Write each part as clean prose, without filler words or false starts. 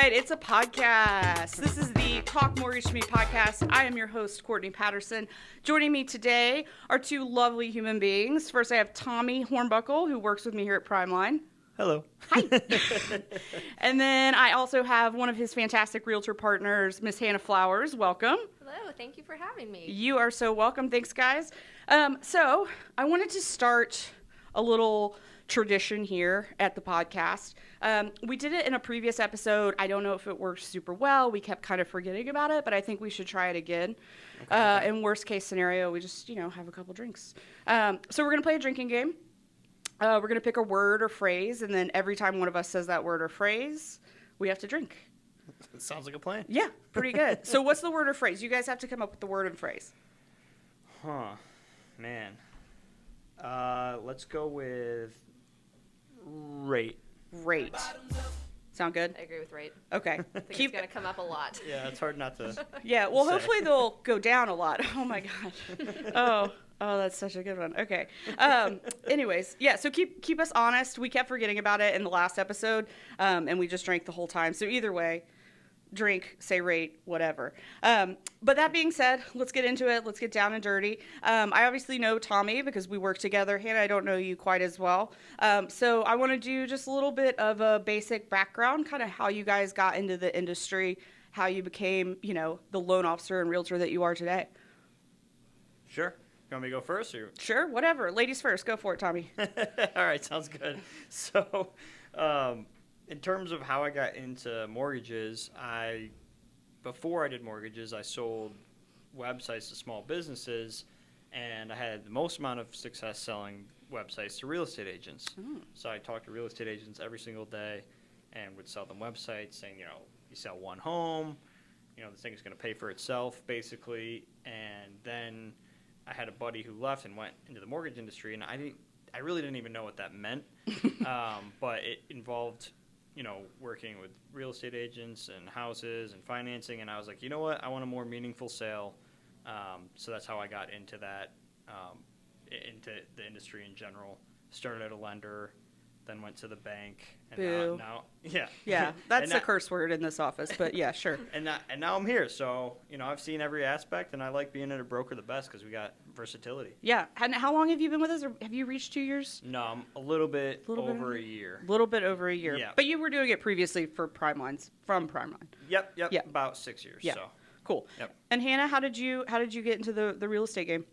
right, it's a podcast. This is the Talk Mortgage to Me podcast. I am your host, Courtney Patterson. Joining me today are two lovely human beings. First, I have Tommy Hornbuckle, who works with me here at PrimeLine. Hello. Hi. And then I also have one of his fantastic Realtor partners, Miss Hannah Flowers. Welcome. Hello. Thank you for having me. You are so welcome. Thanks, guys. So I wanted to start a little tradition here at the podcast. We did it in a previous episode. I don't know if it worked super well. We kept kind of forgetting about it, but I think we should try it again. Okay. In worst case scenario, we just, have a couple drinks. So we're going to play a drinking game. We're going to pick a word or phrase, and then every time one of us says that word or phrase, we have to drink. It sounds like a plan. Yeah, pretty good. So what's the word or phrase? You guys have to come up with the word and phrase. Man. Let's go with rate. Rate. Sound good? I agree with rate. Okay. I think it's going to come up a lot. Yeah, it's hard not to. Yeah, well, say. hopefully they'll go down a lot. Oh, my gosh. Oh, that's such a good one. Okay. Anyways, yeah, so keep us honest. We kept forgetting about it in the last episode, and we just drank the whole time. So either way, drink, say rate, whatever. But that being said, let's get into it. Let's get down and dirty. I obviously know Tommy because we work together. Hannah, I don't know you quite as well. So I want to do just a little bit of a basic background, kind of how you guys got into the industry, how you became, the loan officer and realtor that you are today. Sure. You want me to go first? Or? Sure, whatever. Ladies first. Go for it, Tommy. All right, sounds good. So, in terms of how I got into mortgages, before I did mortgages, I sold websites to small businesses, and I had the most amount of success selling websites to real estate agents. So I talked to real estate agents every single day and would sell them websites saying, you sell one home, this thing is going to pay for itself, basically. And then I had a buddy who left and went into the mortgage industry, and I really didn't even know what that meant, but it involved working with real estate agents and houses and financing, and I was like, you know what, I want a more meaningful sale. So that's how I got into that, into the industry in general. Started at a lender, then went to the bank, and now yeah, that's a curse word in this office, but yeah, sure. And now I'm here, so I've seen every aspect, and I like being at a broker the best because we got versatility. Yeah, and how long have you been with us, or have you reached 2 years? No, I'm a little bit over a year. A little bit over a year. Yeah. But you were doing it previously from PrimeLine. Yep, about 6 years. Yeah. So. Cool. Yep. And Hannah, how did you get into the real estate game?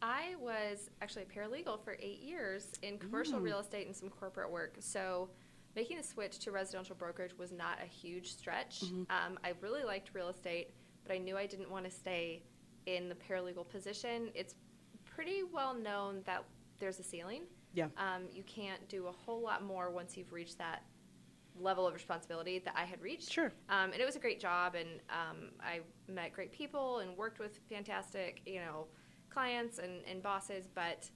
I was actually a paralegal for 8 years in commercial real estate and some corporate work. So making the switch to residential brokerage was not a huge stretch. I really liked real estate, but I knew I didn't want to stay in the paralegal position. It's pretty well known that there's a ceiling. Yeah. You can't do a whole lot more once you've reached that level of responsibility that I had reached. Sure. And it was a great job, and I met great people and worked with fantastic, clients and bosses, but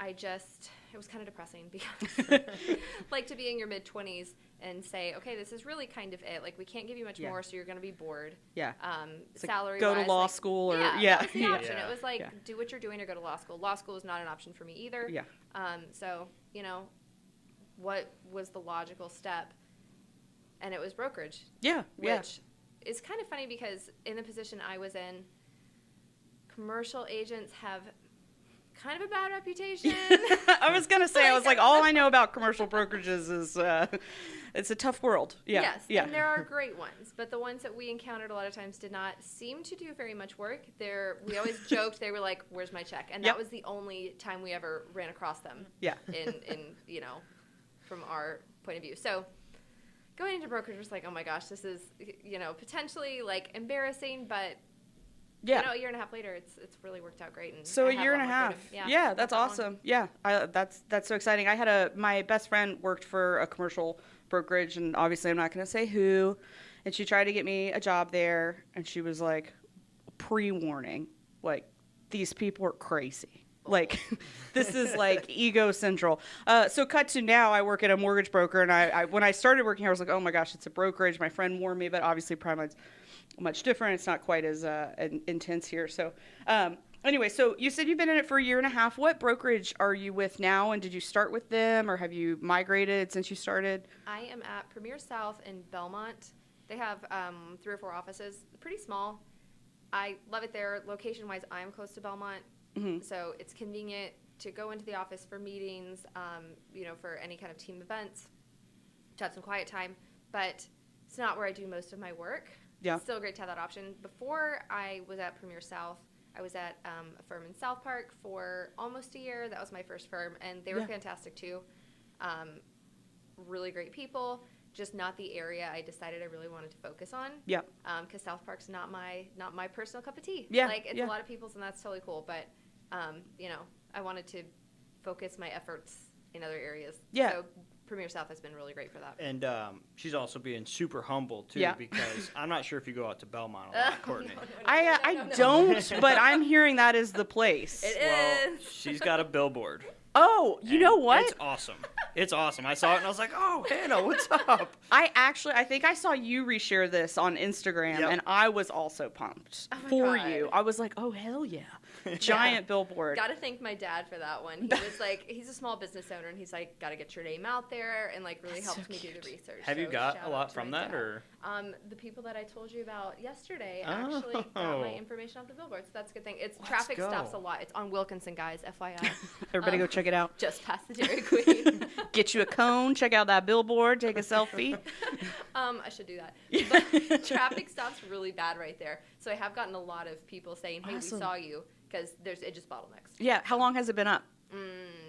it was kind of depressing because like to be in your mid-20s and say, okay, this is really kind of it. Like, we can't give you much more, so you're going to be bored. Yeah. Salary-wise. Go to law school or, that was the option. Yeah. It was like, do what you're doing or go to law school. Law school is not an option for me either. Yeah. So, what was the logical step? And it was brokerage. Yeah. Which is kind of funny because in the position I was in, commercial agents have kind of a bad reputation. I was going to say, I was like, all I know about commercial brokerages is it's a tough world. Yeah. Yes, yeah. and there are great ones, but the ones that we encountered a lot of times did not seem to do very much work. We always joked, they were like, where's my check? And that was the only time we ever ran across them. Yeah. in from our point of view. So going into brokerage was like, oh my gosh, this is, potentially like embarrassing, but a year and a half later, it's really worked out great. And so a year and a half. Yeah, that's awesome. Yeah, that's so exciting. I had my best friend worked for a commercial brokerage, and obviously I'm not going to say who, and she tried to get me a job there, and she was like, pre-warning, like, these people are crazy. Like, this is like ego central. So cut to now, I work at a mortgage broker, and I when I started working here, I was like, oh my gosh, it's a brokerage. My friend warned me, but obviously PrimeLine's much different. It's not quite as intense here. So anyway, so you said you've been in it for a year and a half. What brokerage are you with now, and did you start with them, or have you migrated since you started? I am at Premier South in Belmont. They have 3 or 4 offices, pretty small. I love it there. Location-wise, I'm close to Belmont, so it's convenient to go into the office for meetings, for any kind of team events, to have some quiet time. But it's not where I do most of my work. Yeah. It's still great to have that option. Before I was at Premier South, I was at a firm in South Park for almost a year. That was my first firm, and they were fantastic too. Really great people. Just not the area I decided I really wanted to focus on. Yeah. Because South Park's not my personal cup of tea. Yeah. Like, it's a lot of people's, and that's totally cool. But, I wanted to focus my efforts in other areas. Yeah. So Premier South has been really great for that. And she's also being super humble, too, Yeah. because I'm not sure if you go out to Belmont a lot, Courtney. I don't, but I'm hearing that is the place. It Well, is. she's got a billboard. Oh, you know what? It's awesome. It's awesome. I saw it and I was like, oh, Hannah, what's up? I think I saw you reshare this on Instagram, Yep. and I was also pumped Oh my for God. you. I was like, oh, hell yeah. Giant billboard. Got to thank my dad for that one. He was like, he's a small business owner, and he's like, got to get your name out there, and like really That's helped so me do cute. the research. Have you So got shout a out lot to from my that, dad. or? The people that I told you about yesterday actually got my Oh. information off the billboard, so that's a good thing. It's Let's traffic go. stops a lot. It's on Wilkinson, guys, FYI. Everybody go check it out. Just past the Dairy Queen. Get you a cone, check out that billboard, take a selfie. I should do that. But traffic stops really bad right there. So I have gotten a lot of people saying, hey, Awesome. we saw you, because it just bottlenecks. Yeah, how long has it been up?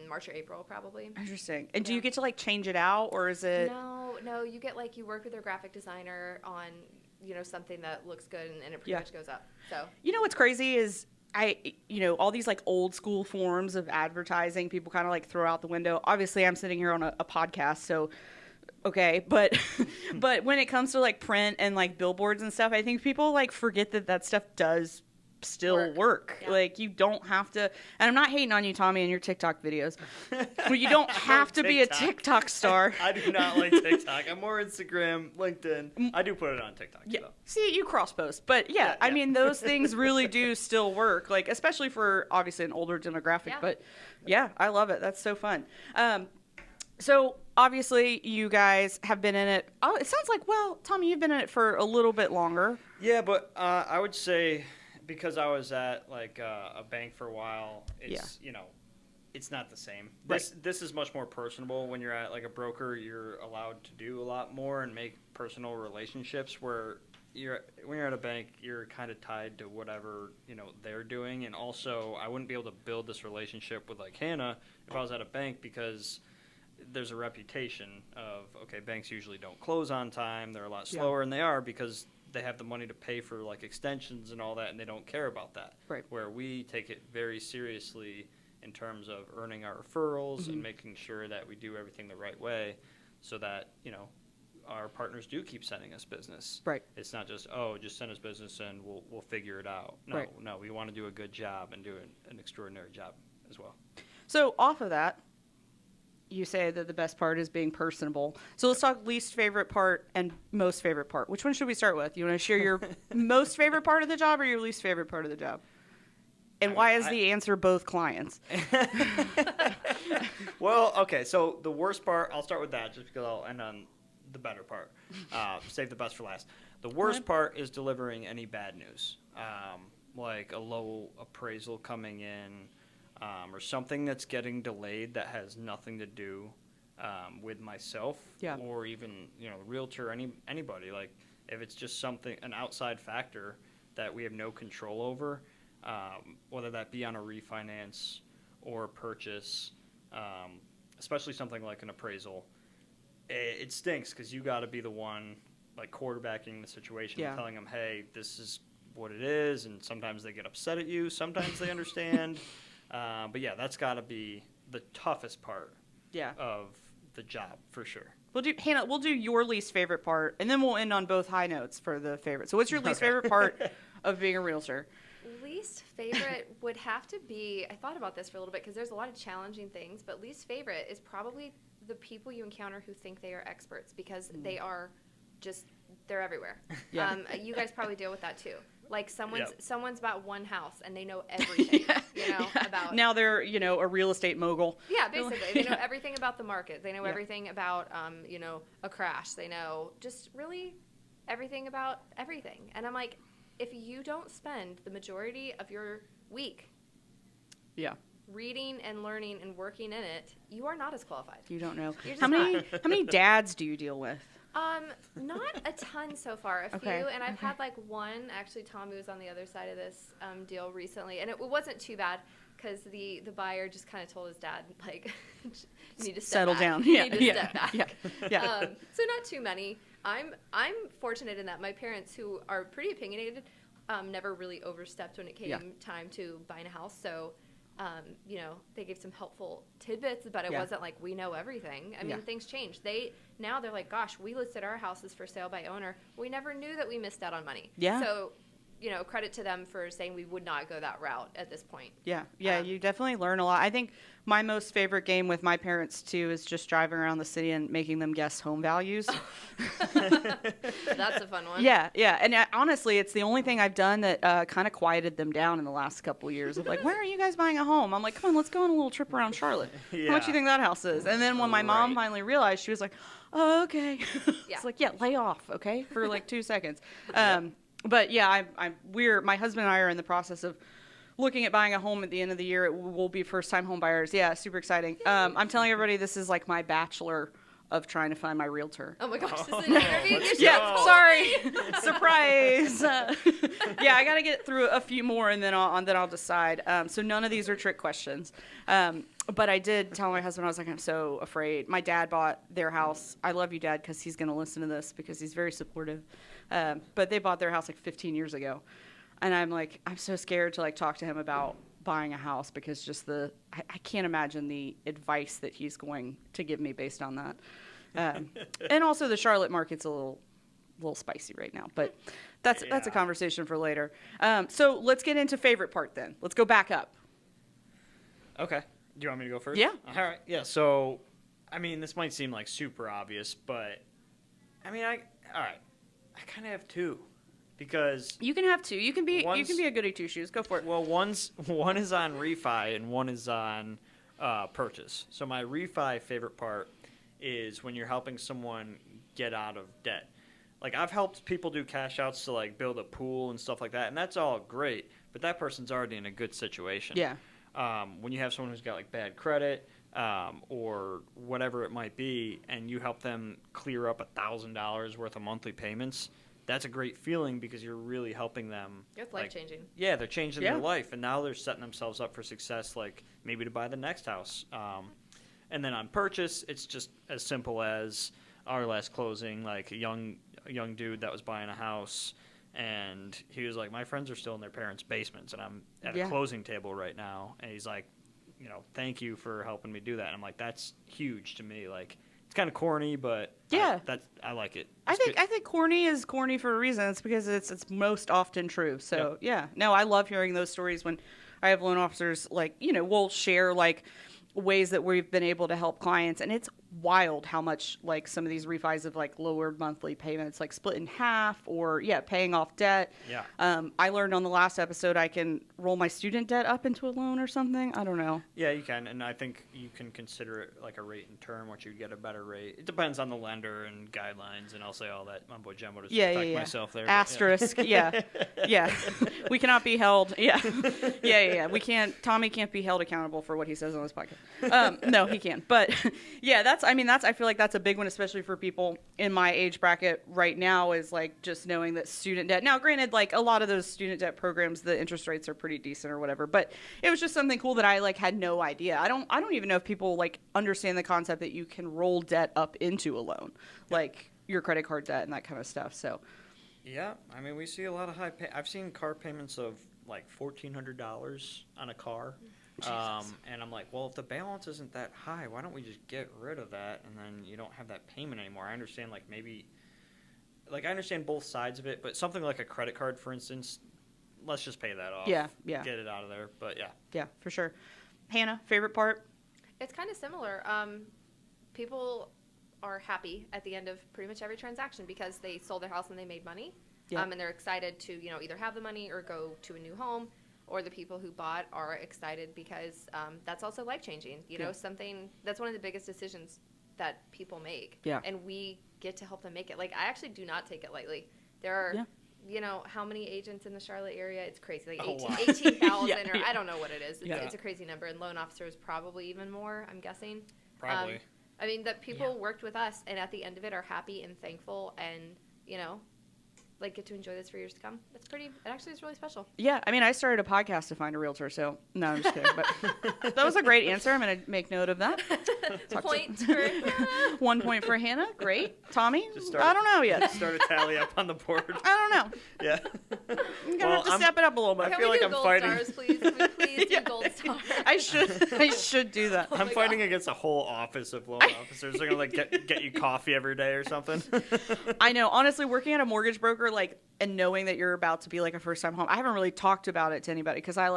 March or April, probably. Interesting. And do Yeah. you get to like change it out, or is it? No, you get you work with your graphic designer on, something that looks good, and it pretty much goes up. So You know what's crazy is all these like old school forms of advertising people kind of like throw out the window. Obviously, I'm sitting here on a podcast, so okay, but but when it comes to like print and like billboards and stuff, I think people like forget that stuff does still work. Yeah. Like, you don't have to, and I'm not hating on you, Tommy, and your TikTok videos. Well, you don't have to be a TikTok star. I do not like TikTok. I'm more Instagram, LinkedIn. I do put it on TikTok, Yeah. though. See, you cross post, but yeah, I mean, those things really do still work, like, especially for obviously an older demographic. Yeah. But yeah, I love it. That's so fun. So obviously you guys have been in it. Oh, it sounds like, well, Tommy, you've been in it for a little bit longer. Yeah, but I would say because I was at like a bank for a while, it's it's not the same. This is much more personable. When you're at like a broker, you're allowed to do a lot more and make personal relationships. When you're at a bank, you're kind of tied to whatever they're doing. And also, I wouldn't be able to build this relationship with like Hannah if I was at a bank, because there's a reputation of, okay, banks usually don't close on time. They're a lot slower, and they are because they have the money to pay for like extensions and all that, and they don't care about that. Right. Where we take it very seriously in terms of earning our referrals and making sure that we do everything the right way, so that our partners do keep sending us business. Right. It's not just just send us business and we'll figure it out. No, we want to do a good job and do an extraordinary job as well. So off of that, you say that the best part is being personable. So let's talk least favorite part and most favorite part. Which one should we start with? You want to share your most favorite part of the job or your least favorite part of the job? And why is the answer both clients? Well, okay, so the worst part, I'll start with that just because I'll end on the better part. Save the best for last. The worst part is delivering any bad news, like a low appraisal coming in, or something that's getting delayed that has nothing to do with myself, or even realtor, anybody. Like, if it's just something, an outside factor that we have no control over, whether that be on a refinance or a purchase, especially something like an appraisal, it stinks because you got to be the one like quarterbacking the situation, telling them, hey, this is what it is, and sometimes they get upset at you, sometimes they understand. But yeah, that's got to be the toughest part of the job for sure. Hannah, we'll do your least favorite part, and then we'll end on both high notes for the favorite. So what's your least favorite part of being a realtor? Least favorite would have to be, I thought about this for a little bit because there's a lot of challenging things, but least favorite is probably the people you encounter who think they are experts, because they are they're everywhere. You guys probably deal with that too. Like someone's about one house and they know everything, about. Now they're, a real estate mogul. Yeah, basically. They know everything about the market. They know everything about, a crash. They know just really everything about everything. And I'm like, if you don't spend the majority of your week reading and learning and working in it, you are not as qualified. You don't know. You're just How not. many dads do you deal with? Not a ton so far, a few, and I've had like one, actually Tom, who was on the other side of this deal recently, and it wasn't too bad because the buyer just kind of told his dad, like, you need to settle down. You need to step back. Yeah. So not too many. I'm fortunate in that my parents, who are pretty opinionated, never really overstepped when it came time to buying a house, so you know, they gave some helpful tidbits, but it wasn't like we know everything. I mean, things change. Now they're like, gosh, we listed our houses for sale by owner. We never knew that we missed out on money. Yeah. So, you know, credit to them for saying we would not go that route at this point. Yeah. You definitely learn a lot. I think my most favorite game with my parents too is just driving around the city and making them guess home values. That's a fun one. Yeah. And honestly, it's the only thing I've done that kind of quieted them down in the last couple of years. Of like, where are you guys buying a home? I'm like, come on, let's go on a little trip around Charlotte. How much do you think that house is? And then when my mom finally realized, she was like, oh, okay. It's like, lay off, okay, for like 2 seconds. But yeah, my husband and I are in the process of looking at buying a home at the end of the year. It will be first-time home buyers. Yeah, super exciting. I'm telling everybody this is like my bachelor of trying to find my realtor. Oh my gosh, this is an interview. Sorry, surprise. I got to get through a few more and then I'll decide. So none of these are trick questions. But I did tell my husband, I was like, I'm so afraid. My dad bought their house. I love you, Dad, because he's going to listen to this because he's very supportive. But they bought their house like 15 years ago. And I'm like, I'm so scared to like talk to him about buying a house because just I can't imagine the advice that he's going to give me based on that. And also the Charlotte market's a little spicy right now, but that's a conversation for later. So let's get into favorite part then. Let's go back up. Okay. Do you want me to go first? Yeah. All right. Yeah. So, I mean, this might seem like super obvious, but I mean, I kind of have two. Because you can have two. You can be a goody two shoes. Go for it. Well, one is on refi and one is on purchase. So my refi favorite part is when you're helping someone get out of debt. Like I've helped people do cash outs to like build a pool and stuff like that, and that's all great. But that person's already in a good situation. Yeah. When you have someone who's got like bad credit or whatever it might be, and you help them clear up $1,000 worth of monthly payments. That's a great feeling because you're really helping them. It's life-changing. Yeah, they're changing their life, and now they're setting themselves up for success, like maybe to buy the next house. And then on purchase, it's just as simple as our last closing, like a young dude that was buying a house, and he was like, my friends are still in their parents' basements, and I'm at a closing table right now. And he's like, you know, thank you for helping me do that. And I'm like, that's huge to me. Like, it's kind of corny, but I like it. I think corny is corny for a reason. It's because it's most often true. So I love hearing those stories when I have loan officers like, you know, we'll share like ways that we've been able to help clients, and it's wild how much like some of these refis have like lowered monthly payments, like split in half or paying off debt. I learned on the last episode I can roll my student debt up into a loan or something. I don't know. Yeah, you can, and I think you can consider it like a rate and term, which you get a better rate. It depends on the lender and guidelines, and I'll say all that mumbo jumbo to protect myself there. Asterisk, we cannot be held. We can't. Tommy can't be held accountable for what he says on this podcast. No, he can't. But I feel like that's a big one, especially for people in my age bracket right now, is like just knowing that student debt. Now, granted, like a lot of those student debt programs, the interest rates are pretty decent or whatever, but it was just something cool that I like had no idea. I don't even know if people like understand the concept that you can roll debt up into a loan, like your credit card debt and that kind of stuff. So, yeah, I mean, we see a lot of I've seen car payments of like $1,400 on a car. And I'm like, well, if the balance isn't that high, why don't we just get rid of that and then you don't have that payment anymore? I understand I understand both sides of it, but something like a credit card, for instance, let's just pay that off. Yeah. Get it out of there. But yeah, for sure. Hannah, favorite part? It's kind of similar. People are happy at the end of pretty much every transaction because they sold their house and they made money. And they're excited to either have the money or go to a new home. Or the people who bought are excited because that's also life-changing. Something that's one of the biggest decisions that people make. Yeah. And we get to help them make it. Like, I actually do not take it lightly. There are, you know, how many agents in the Charlotte area? It's crazy. Like 18,000 or I don't know what it is. It's a crazy number. And loan officers probably even more, I'm guessing. Probably. I mean, that people worked with us and at the end of it are happy and thankful and, you know, like get to enjoy this for years to come. It actually is really special. Yeah, I mean, I started a podcast to find a realtor, so no, I'm just kidding. But that was a great answer. I'm going to make note of that. Point for 1 point for Hannah. Great. Tommy? I don't know yet. Start a tally up on the board. I don't know. Yeah. I'm going to have to step it up a little bit. I feel like I'm gold fighting. Stars, please? Can we please do gold stars? I should do that. I'm fighting against a whole office of loan officers. They're going to like get you coffee every day or something. I know. Honestly, working at a mortgage broker, like, and knowing that you're about to be like a first-time home, I haven't really talked about it to anybody because I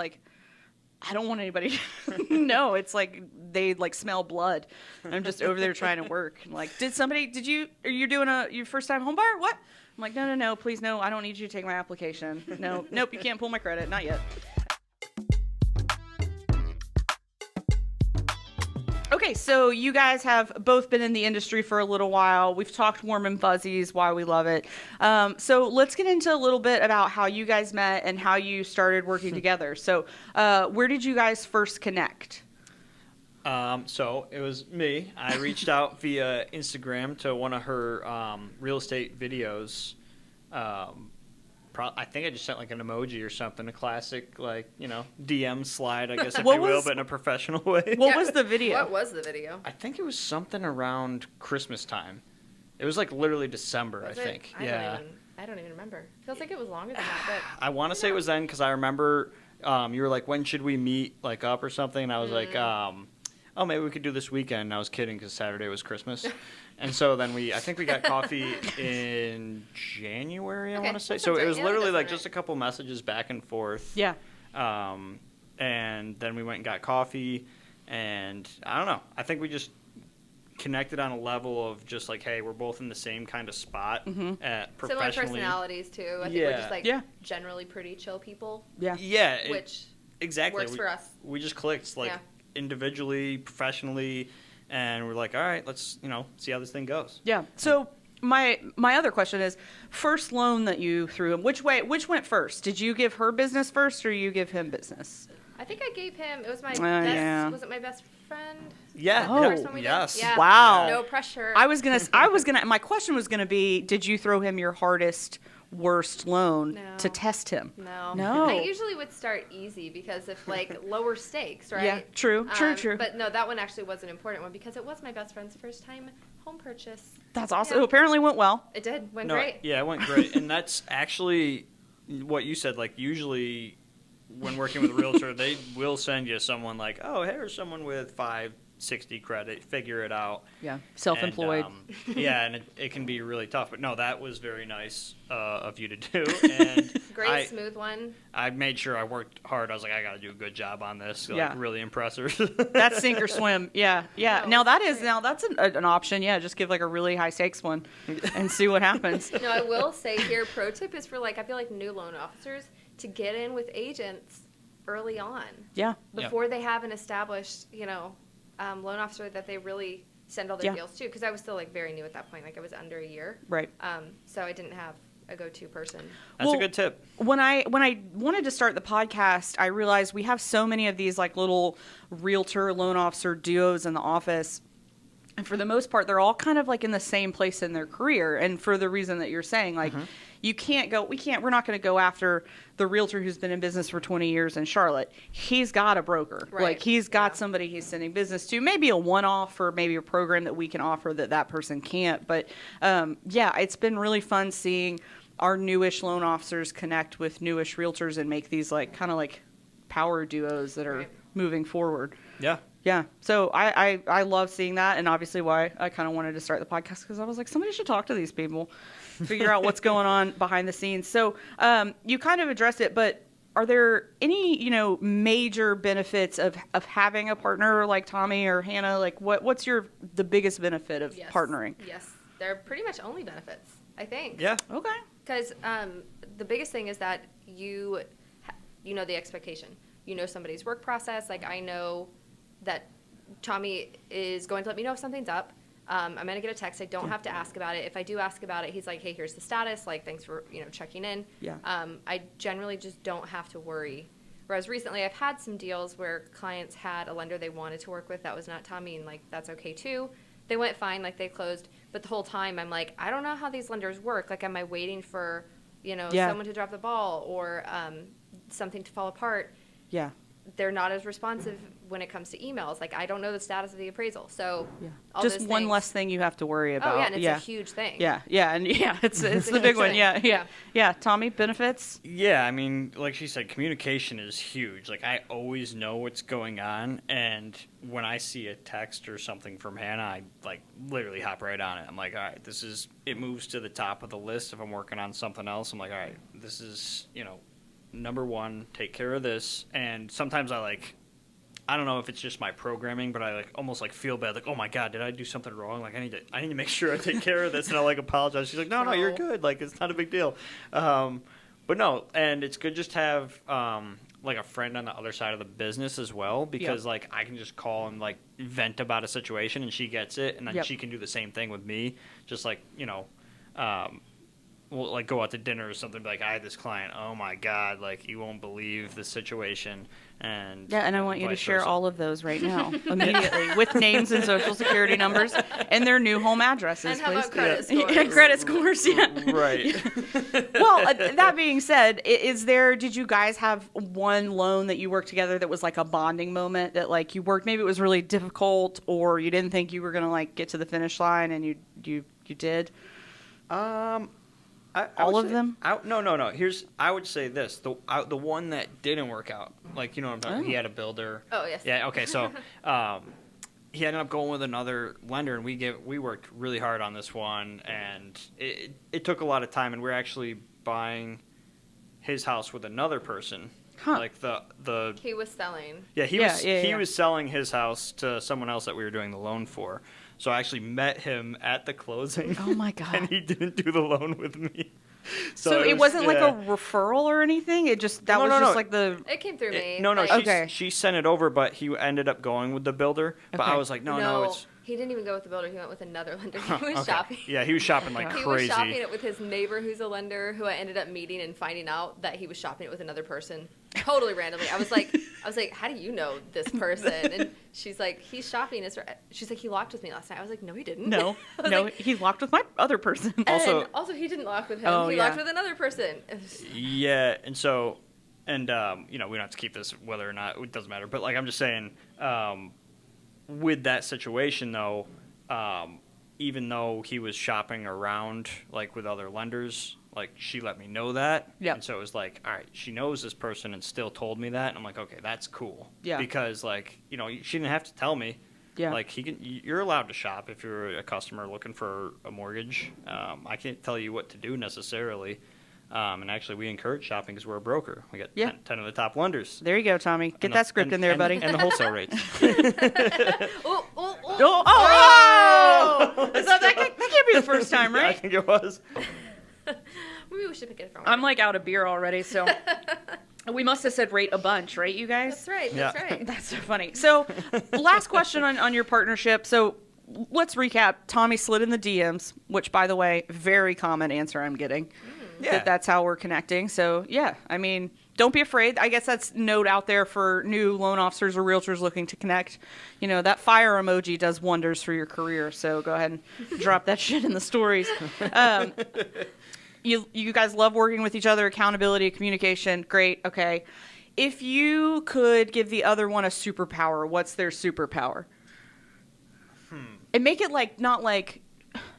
don't want anybody to know. It's like they like smell blood. I'm just over there trying to work. Like, are you doing your first-time home buyer? What? I'm like, no, please, no. I don't need you to take my application. Nope, you can't pull my credit. Not yet. Okay, so you guys have both been in the industry for a little while. We've talked warm and fuzzies, why we love it. So let's get into a little bit about how you guys met and how you started working together. So where did you guys first connect? So it was me. I reached out via Instagram to one of her real estate videos. I think I just sent like an emoji or something, a classic like, you know, DM slide, I guess, if you will, but in a professional way. What was the video? What was the video? I think it was something around Christmas time. It was like literally December, I think. I don't even remember. Feels like it was longer than that. But I want to say it was then because I remember you were like, when should we meet like up or something? And I was like, oh, maybe we could do this weekend. And I was kidding because Saturday was Christmas. And so then I think we got coffee in January, I want to say. So it was literally like just a couple messages back and forth. Yeah. And then we went and got coffee. And I don't know. I think we just connected on a level of just like, hey, we're both in the same kind of spot at professionally. Similar personalities, too. I think we're just like generally pretty chill people. Yeah. Yeah. Which exactly works for us. We just clicked like individually, professionally. And we're like, all right, let's, see how this thing goes. Yeah. So my other question is, first loan that you threw him, which went first? Did you give her business first or you give him business? I think I gave him, it was my best, was it my best friend? Yeah. Oh, first one we did? Yeah. Wow. No pressure. My question was going to be, did you throw him your hardest, worst loan to test him? No. I usually would start easy because of like lower stakes, right? Yeah, true. But no, that one actually was an important one because it was my best friend's first time home purchase. That's awesome. Yeah. It apparently went well. It did. Went great. Yeah, it went great. And that's actually what you said. Like usually when working with a realtor, they will send you someone like, oh, here's someone with 560 credit, figure it out. Yeah, self-employed. And it can be really tough. But no, that was very nice of you to do. And great, smooth one. I made sure I worked hard. I was like, I got to do a good job on this. Really impress her. That's sink or swim. Yeah. No, That's an option. Yeah, just give like a really high stakes one and see what happens. No, I will say here, pro tip is for like, I feel like new loan officers to get in with agents early on. Yeah. Before they have an established, loan officer that they really send all their deals to. Because I was still like very new at that point. Like I was under a year. Right. So I didn't have a go-to person. That's a good tip. When I wanted to start the podcast, I realized we have so many of these like little realtor loan officer duos in the office. And for the most part, they're all kind of like in the same place in their career. And for the reason that you're saying, like, we're not going to go after the realtor who's been in business for 20 years in Charlotte. He's got a broker. Right. Like, he's got somebody he's sending business to, maybe a one-off or maybe a program that we can offer that person can't. But, it's been really fun seeing our newish loan officers connect with newish realtors and make these, like, kind of like power duos that are moving forward. Yeah. Yeah. So I love seeing that, and obviously why I kind of wanted to start the podcast, because I was like, somebody should talk to these people, figure out what's going on behind the scenes. So you kind of addressed it, but are there any, major benefits of having a partner like Tommy or Hannah? Like what's the biggest benefit of partnering? Yes. They're pretty much only benefits, I think. Yeah. Okay. Because the biggest thing is that you know the expectation. You know somebody's work process. Like I know that Tommy is going to let me know if something's up. I'm going to get a text. I don't have to ask about it. If I do ask about it, he's like, hey, here's the status. Like, thanks for, checking in. Yeah. I generally just don't have to worry. Whereas recently I've had some deals where clients had a lender they wanted to work with that was not Tommy, and like, that's okay too. They went fine, like they closed. But the whole time I'm like, I don't know how these lenders work. Like, am I waiting for, someone to drop the ball or something to fall apart? Yeah. They're not as responsive when it comes to emails. Like, I don't know the status of the appraisal. So all just those one things. less thing you have to worry about. Oh, yeah, and it's a huge thing. Yeah, and it's the a big huge one. thing. Yeah. Tommy, benefits? Yeah, I mean, like she said, communication is huge. Like, I always know what's going on, and when I see a text or something from Hannah, I, like, literally hop right on it. I'm like, all right, it moves to the top of the list. If I'm working on something else, I'm like, all right, this is, number one, take care of this. And sometimes I don't know if it's just my programming, but I almost feel bad. Like, oh my God, did I do something wrong? Like, I need to make sure I take care of this. And I apologize. She's like, no, you're good. Like, it's not a big deal. But no, and it's good just to have a friend on the other side of the business as well, because I can just call and vent about a situation and she gets it, and then she can do the same thing with me. Just we'll go out to dinner or something, be like, I had this client, oh my God, you won't believe the situation. And I want you to share versa. all of those right now, immediately, with names and social security numbers and their new home addresses, And how please. about credit scores? And credit scores, yeah. Right. Well, that being said, did you guys have one loan that you worked together that was a bonding moment that you worked, maybe it was really difficult or you didn't think you were going to get to the finish line and you did? All of them? No. I would say this: the one that didn't work out, what I'm talking. He had a builder. Oh yes. Yeah. Okay. So, he ended up going with another lender, and we worked really hard on this one, and it took a lot of time, and we're actually buying his house with another person. Huh. He was selling. Yeah. He was selling his house to someone else that we were doing the loan for. So I actually met him at the closing. Oh my God. And he didn't do the loan with me. So it wasn't a referral or anything? It just, that was just the... It came through me. No, Okay. she sent it over, but he ended up going with the builder. But Okay. I was like, no, it's... He didn't even go with the builder. He went with another lender. He was Okay. shopping. Yeah, he was shopping He crazy. was shopping it with his neighbor who's a lender, who I ended up meeting and finding out that he was shopping it with another person. Totally randomly. I was like, how do you know this person? And she's like, he's shopping. She's like, he locked with me last night. I was like, no, he didn't. No, he locked with my other person. Also, he didn't lock with him. Oh, he yeah. locked with another person. Yeah, and so, we don't have to keep this whether or not, it doesn't matter. But, I'm just saying, with that situation, though, even though he was shopping around, with other lenders, she let me know that. Yeah. And so it was all right, she knows this person and still told me that. And I'm like, okay, that's cool. Yeah. Because, she didn't have to tell me. Yeah. You're allowed to shop if you're a customer looking for a mortgage. I can't tell you what to do necessarily. And actually, we encourage shopping because we're a broker. We got 10 of the top lenders. There you go, Tommy. Get that script in there, buddy. And the wholesale rates. That can't be the first time, I right? think it was. Maybe we should pick it from. I'm out of beer already, so we must have said rate a bunch, right, you guys? That's right. Yeah. That's right. That's so funny. So, last question on your partnership. So, let's recap. Tommy slid in the DMs, which, by the way, very common answer I'm getting. Yeah. That's how we're connecting. So, yeah, I mean, don't be afraid. I guess that's note out there for new loan officers or realtors looking to connect. That fire emoji does wonders for your career. So, go ahead and drop that shit in the stories. You guys love working with each other, accountability, communication, great, okay. If you could give the other one a superpower, what's their superpower? And make it not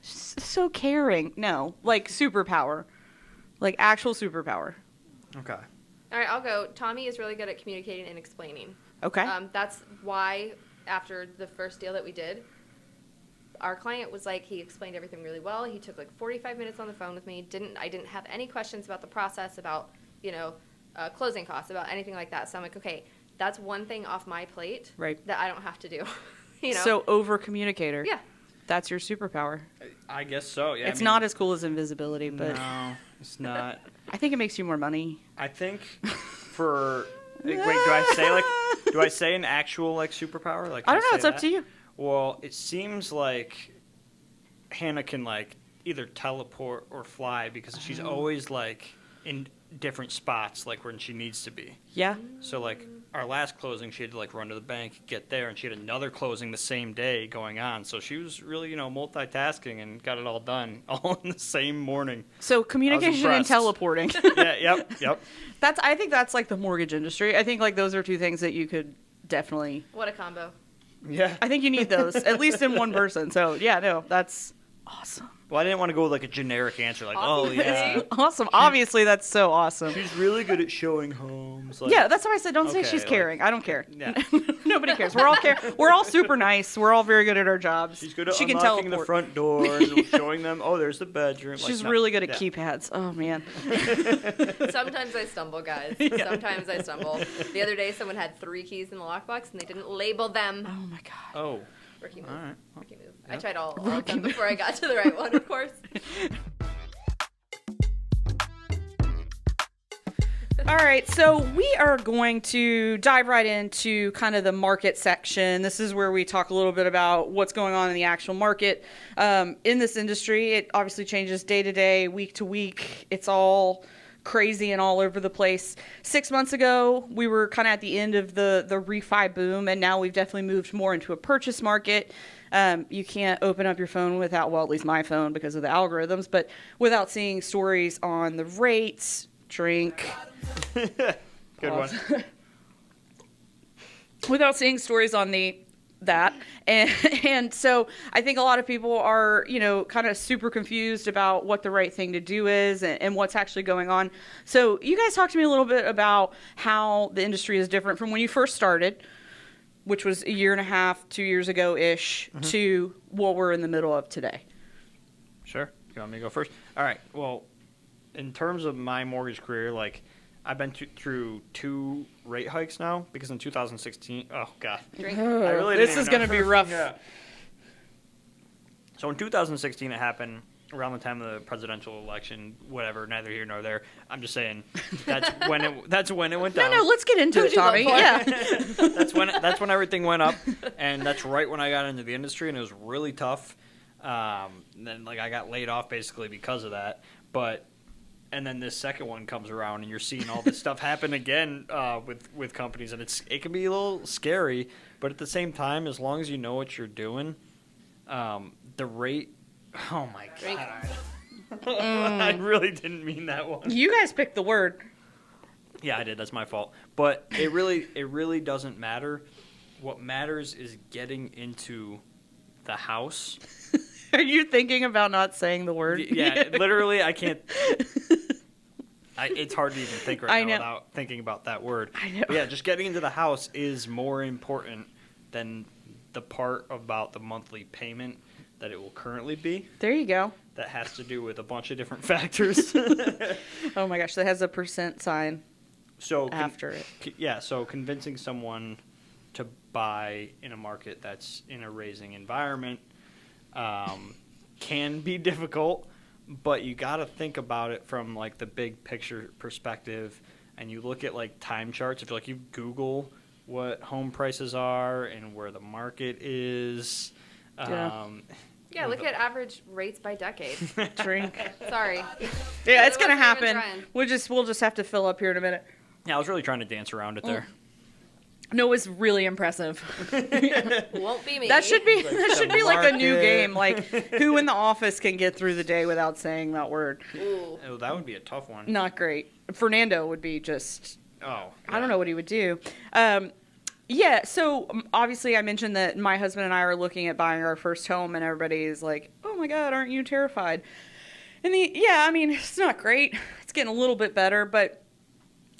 so caring, no, superpower, actual superpower. Okay. All right, I'll go. Tommy is really good at communicating and explaining. Okay. That's why after the first deal that we did, our client was he explained everything really well. He took 45 minutes on the phone with me. I didn't have any questions about the process, about, closing costs, about anything like that. So I'm like, okay, that's one thing off my plate that I don't have to do. So over communicator. Yeah. That's your superpower. I guess so, yeah. It's not as cool as invisibility, but No, it's not. I think it makes you more money. I think for... Wait, do I say an actual, superpower? I don't know. It's up to you. Well, it seems like Hannah can like either teleport or fly because she's always like in different spots, like when she needs to be. Yeah. So like our last closing, she had to like run to the bank, get there, and she had another closing the same day going on. So she was really, multitasking and got it all done all in the same morning. So communication and teleporting. Yeah, yep. I think that's like the mortgage industry. I think like those are two things that you could definitely. What a combo. Yeah. I think you need those at least in one person. So yeah, no, that's awesome. Well, I didn't want to go with like a generic answer, like, oh yeah, Awesome. Obviously, that's so awesome. she's really good at showing homes. Like, Yeah, that's why I said don't say Okay, she's like- caring. I don't care. Yeah. Nobody cares. We're all super nice. We're all very good at our jobs. She's good at she can unlocking the teleport. front door and showing them, oh, there's the bedroom. She's no. really good at Yeah. keypads. Oh man. Sometimes I stumble, guys. Sometimes I stumble. The other day, someone had 3 keys in the lockbox, and they didn't label them. Oh my god. Oh, Rookie move. all right. Rookie move. Yeah. I tried all of them before I got to the right one, of course. All right, so we are going to dive right into kind of the market section. This is where we talk a little bit about what's going on in the actual market. In this industry, it obviously changes day to day, week to week. It's all crazy and all over the place. 6 months ago, we were kind of at the end of the refi boom, and now we've definitely moved more into a purchase market. You can't open up your phone without, well, at least my phone because of the algorithms, but without seeing stories on the rates, drink. Good one. Without seeing stories on that. And so I think a lot of people are, kind of super confused about what the right thing to do is and what's actually going on. So you guys talk to me a little bit about how the industry is different from when you first started, which was a year and a half, 2 years ago-ish, to what we're in the middle of today. Sure. You want me to go first? All right. Well, in terms of my mortgage career, like, I've been through 2 rate hikes now because in 2016, oh god, Drink. I really This didn't is even going to know. be rough. Yeah. So in 2016, it happened around the time of the presidential election. Whatever, neither here nor there. I'm just saying that's when it went down. No, let's get into it, Who'd you vote Tommy. for? Yeah. That's when everything went up, and that's right when I got into the industry, and it was really tough. And then like I got laid off basically because of that, and then this second one comes around, and you're seeing all this stuff happen again with companies, and it can be a little scary. But at the same time, as long as you know what you're doing, the rate. Oh my Drink. god! I really didn't mean that one. You guys picked the word. Yeah, I did. That's my fault. But it really doesn't matter. What matters is getting into the house. Are you thinking about not saying the word? Yeah, literally, I can't. It's hard to even think I right know. now without thinking about that word. I know. But yeah, just getting into the house is more important than the part about the monthly payment that it will currently be. There you go. That has to do with a bunch of different factors. Oh my gosh, that has a % sign So after it. So convincing someone to buy in a market that's in a raising environment can be difficult, but you got to think about it from like the big picture perspective, and you look at like time charts. If like you Google what home prices are and where the market is, Yeah, look at average rates by decade. Drink. Sorry. Yeah, it's Otherwise, gonna I'm happen. even trying. We'll just have to fill up here in a minute. Yeah, I was really trying to dance around it there. No, it's really impressive. Won't be me. That should be like a new market. game. Like who in the office can get through the day without saying that word? Ooh. Oh, that would be a tough one. Not great. Fernando would be just. Oh, I don't know what he would do. Yeah, so obviously I mentioned that my husband and I are looking at buying our first home, and everybody is like, "Oh my God, aren't you terrified?" And it's not great. It's getting a little bit better, but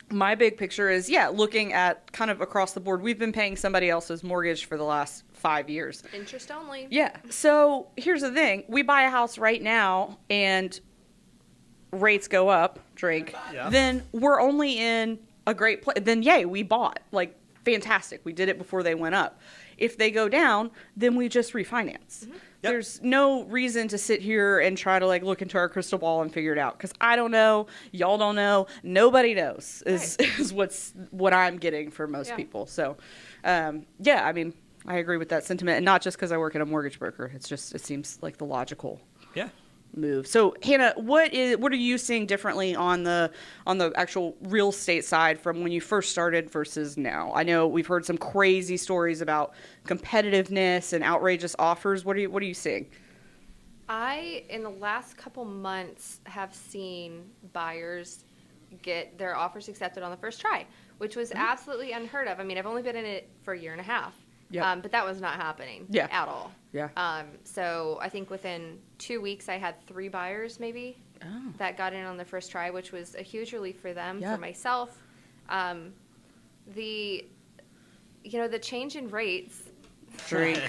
my big picture is, looking at kind of across the board. We've been paying somebody else's mortgage for the last 5 years. Interest only. Yeah. So here's the thing: we buy a house right now, and rates go up. Drink. Yeah. Then we're only in a great place. Then yay, we bought. Like, fantastic. We did it before they went up. If they go down, then we just refinance. Mm-hmm. Yep. There's no reason to sit here and try to like look into our crystal ball and figure it out, because I don't know, y'all don't know, nobody knows is what I'm getting for most Yeah. people. So, I agree with that sentiment, and not just because I work at a mortgage broker. It seems like the logical move. So Hannah, what are you seeing differently on the actual real estate side from when you first started versus now? I know we've heard some crazy stories about competitiveness and outrageous offers. What are you seeing? I, in the last couple months, have seen buyers get their offers accepted on the first try, which was absolutely unheard of. I mean, I've only been in it for a year and a half, but that was not happening at all. Yeah. So I think within 2 weeks, I had 3 buyers maybe that got in on the first try, which was a huge relief for them, for myself. The change in rates. Drink.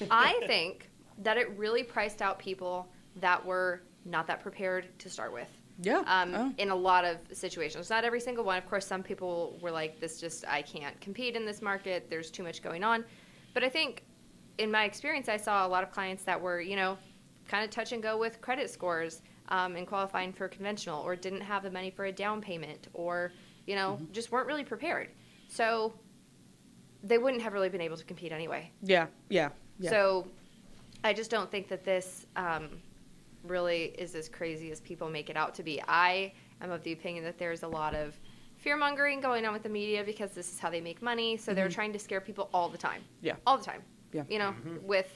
I think that it really priced out people that were not that prepared to start with. Yeah. In a lot of situations. Not every single one. Of course, some people were like, I can't compete in this market. There's too much going on. But I think in my experience, I saw a lot of clients that were, kind of touch and go with credit scores and qualifying for conventional, or didn't have the money for a down payment, or, just weren't really prepared. So they wouldn't have really been able to compete anyway. Yeah. So I just don't think that this really is as crazy as people make it out to be. I am of the opinion that there's a lot of fear-mongering going on with the media because this is how they make money. So they're trying to scare people all the time. Yeah. All the time. Yeah. With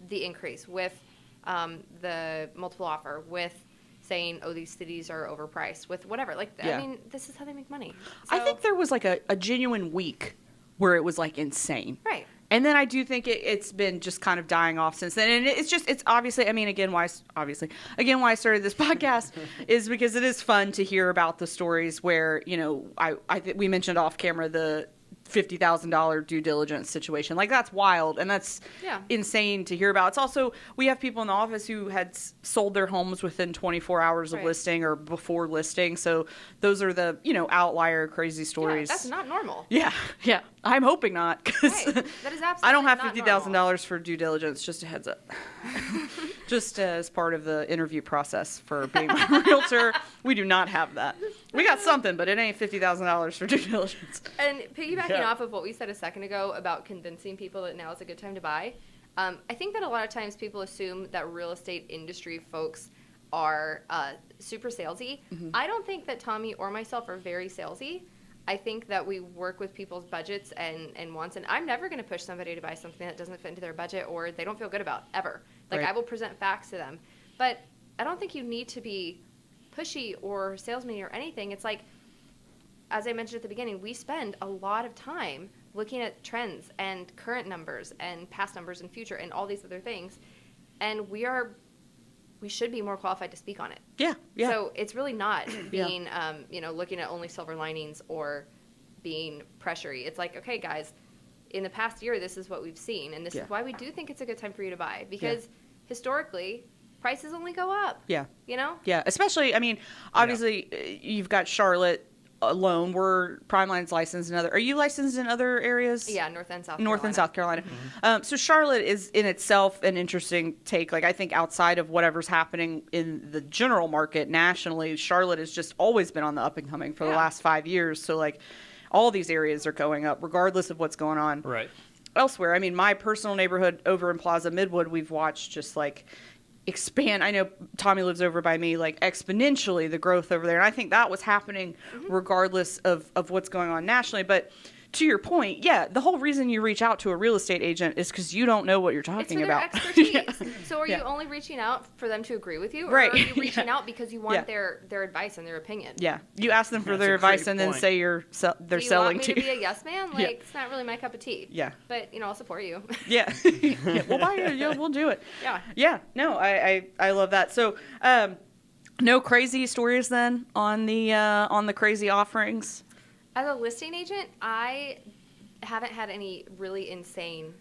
the increase, with the multiple offer, with saying, these cities are overpriced, with whatever. I mean, this is how they make money. So, I think there was like a genuine week where it was like insane. Right. And then I do think it's been just kind of dying off since then. And it's obviously, I mean, again, why I started this podcast is because it is fun to hear about the stories where, we mentioned off camera the $50,000 due diligence situation. Like, that's wild, and that's insane to hear about. It's also, we have people in the office who had sold their homes within 24 hours of listing or before listing. So those are the, outlier crazy stories. Yeah, that's not normal. Yeah. I'm hoping not, because that is absolutely I don't have not $50,000 for due diligence. Just a heads up. Just as part of the interview process for being a realtor, we do not have that. We got something, but it ain't $50,000 for due diligence. And piggybacking off of what we said a second ago about convincing people that now is a good time to buy, I think that a lot of times people assume that real estate industry folks are super salesy. I don't think that Tommy or myself are very salesy. I think that we work with people's budgets and wants, and I'm never going to push somebody to buy something that doesn't fit into their budget or they don't feel good about, ever. Like, I will present facts to them. But I don't think you need to be pushy or salesman or anything. It's like, as I mentioned at the beginning, we spend a lot of time looking at trends and current numbers and past numbers and future and all these other things. And we should be more qualified to speak on it. Yeah. So it's really not being, looking at only silver linings or being pressury. It's like, okay, guys, in the past year, this is what we've seen. And this is why we do think it's a good time for you to buy. Because historically, prices only go up. Yeah. Yeah, especially, I mean, obviously, you've got Charlotte alone. We're PrimeLine's licensed in other. Are you licensed in other areas? Yeah, North and South Carolina. So Charlotte is in itself an interesting take. Like, I think outside of whatever's happening in the general market nationally, Charlotte has just always been on the up and coming for the last 5 years. So, like, all these areas are going up regardless of what's going on elsewhere. I mean, my personal neighborhood over in Plaza Midwood, we've watched just like expand. I know Tommy lives over by me, like, exponentially the growth over there. And I think that was happening regardless of what's going on nationally. But to your point, the whole reason you reach out to a real estate agent is because you don't know what you're talking about. It's for their expertise. So are you only reaching out for them to agree with you? Or are you reaching out because you want their advice and their opinion? Yeah. You ask them for their advice and then say they're selling to you. Do you want me to be a yes man? Like, it's not really my cup of tea. Yeah. But, I'll support you. We'll buy it. Yeah, we'll do it. Yeah. No, I love that. So, no crazy stories then on the crazy offerings? As a listing agent, I haven't had any really insane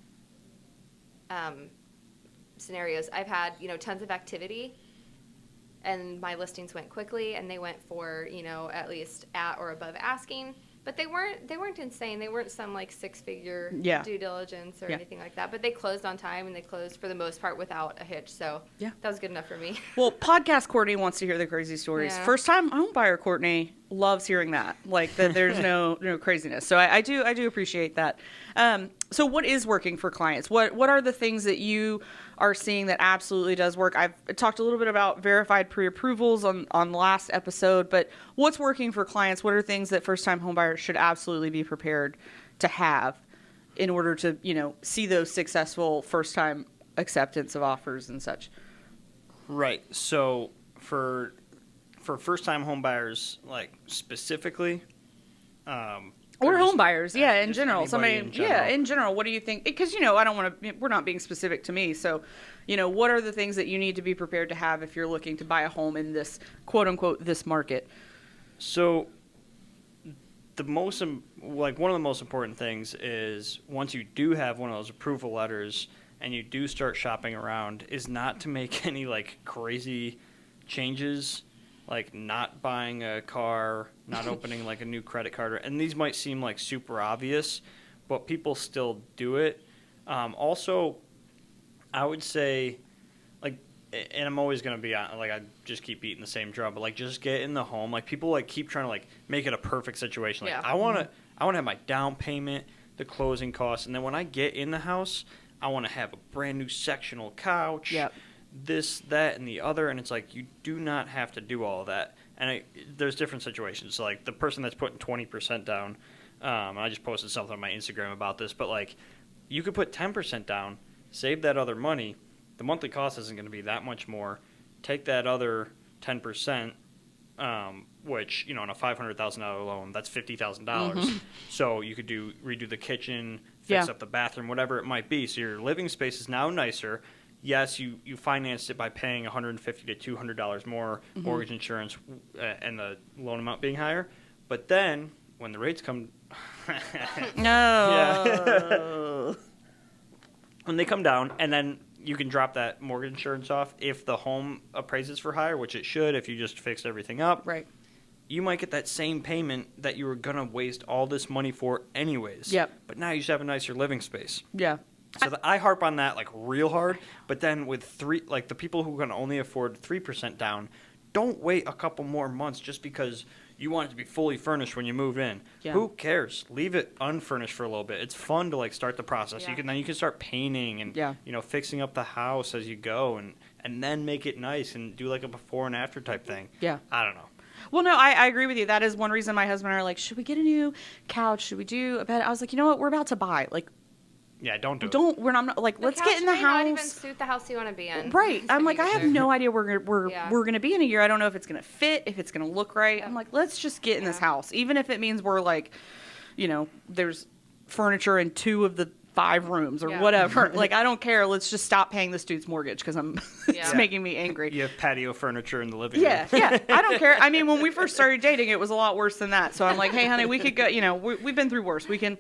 scenarios. I've had, tons of activity, and my listings went quickly, and they went for, at least at or above asking. But they weren't insane. They weren't some like 6-figure due diligence or anything like that. But they closed on time, and they closed for the most part without a hitch. So that was good enough for me. Well, podcast Courtney wants to hear the crazy stories. Yeah. First time home buyer Courtney loves hearing that. Like that there's no craziness. So I do appreciate that. So what is working for clients? What are the things that you are seeing that absolutely does work? I've talked a little bit about verified pre-approvals on the last episode, but what's working for clients? What are things that first-time homebuyers should absolutely be prepared to have in order to, see those successful first-time acceptance of offers and such? Right. So for first-time homebuyers, like specifically, or home buyers, in general. In general. What do you think? Because, I don't want to, we're not being specific to me. So, what are the things that you need to be prepared to have if you're looking to buy a home in this, quote unquote, this market? So one of the most important things is once you do have one of those approval letters and you do start shopping around, is not to make any like crazy changes, like not buying a car, not opening like a new credit card. And these might seem like super obvious, but people still do it. Also, I would say, like, and I'm always going to be like, I just keep beating the same drum, but like just get in the home. Like people like keep trying to like make it a perfect situation. Like I want to have my down payment, the closing costs. And then when I get in the house, I want to have a brand new sectional couch. This, that, and the other, and it's like you do not have to do all of that. And there's different situations. So like the person that's putting 20% down, and I just posted something on my Instagram about this, but like you could put 10% down, save that other money. The monthly cost isn't going to be that much more. Take that other 10%, which on a $500,000 loan, that's $50,000. So you could redo the kitchen, fix up the bathroom, whatever it might be. So your living space is now nicer. Yes, you financed it by paying $150 to $200 more mortgage insurance and the loan amount being higher. But then when the rates come, when they come down, and then you can drop that mortgage insurance off if the home appraises for higher, which it should if you just fixed everything up. Right. You might get that same payment that you were going to waste all this money for anyways. But now you just have a nicer living space. So I harp on that like real hard, but then with the people who can only afford 3% down, don't wait a couple more months just because you want it to be fully furnished when you move in. Who cares? Leave it unfurnished for a little bit. It's fun to like start the process. You can start painting and fixing up the house as you go, and then make it nice and do like a before and after type thing. I don't know. Well, no, I agree with you. That is one reason my husband and I are like, should we get a new couch? Should we do a bed? I was like, you know what? We're about to buy. Like, don't do it. We're not like, let's get in the house. Not even suit the house you want to be in. Right. I'm like, I have no idea where we're gonna be in a year. I don't know if it's gonna fit, if it's gonna look right. I'm like, let's just get in this house, even if it means we're like, there's furniture in 2 of the 5 rooms or whatever. Like, I don't care. Let's just stop paying this dude's mortgage because it's making me angry. You have patio furniture in the living room. Yeah. I don't care. I mean, when we first started dating, it was a lot worse than that. So I'm like, hey, honey, we could go. We've been through worse. We can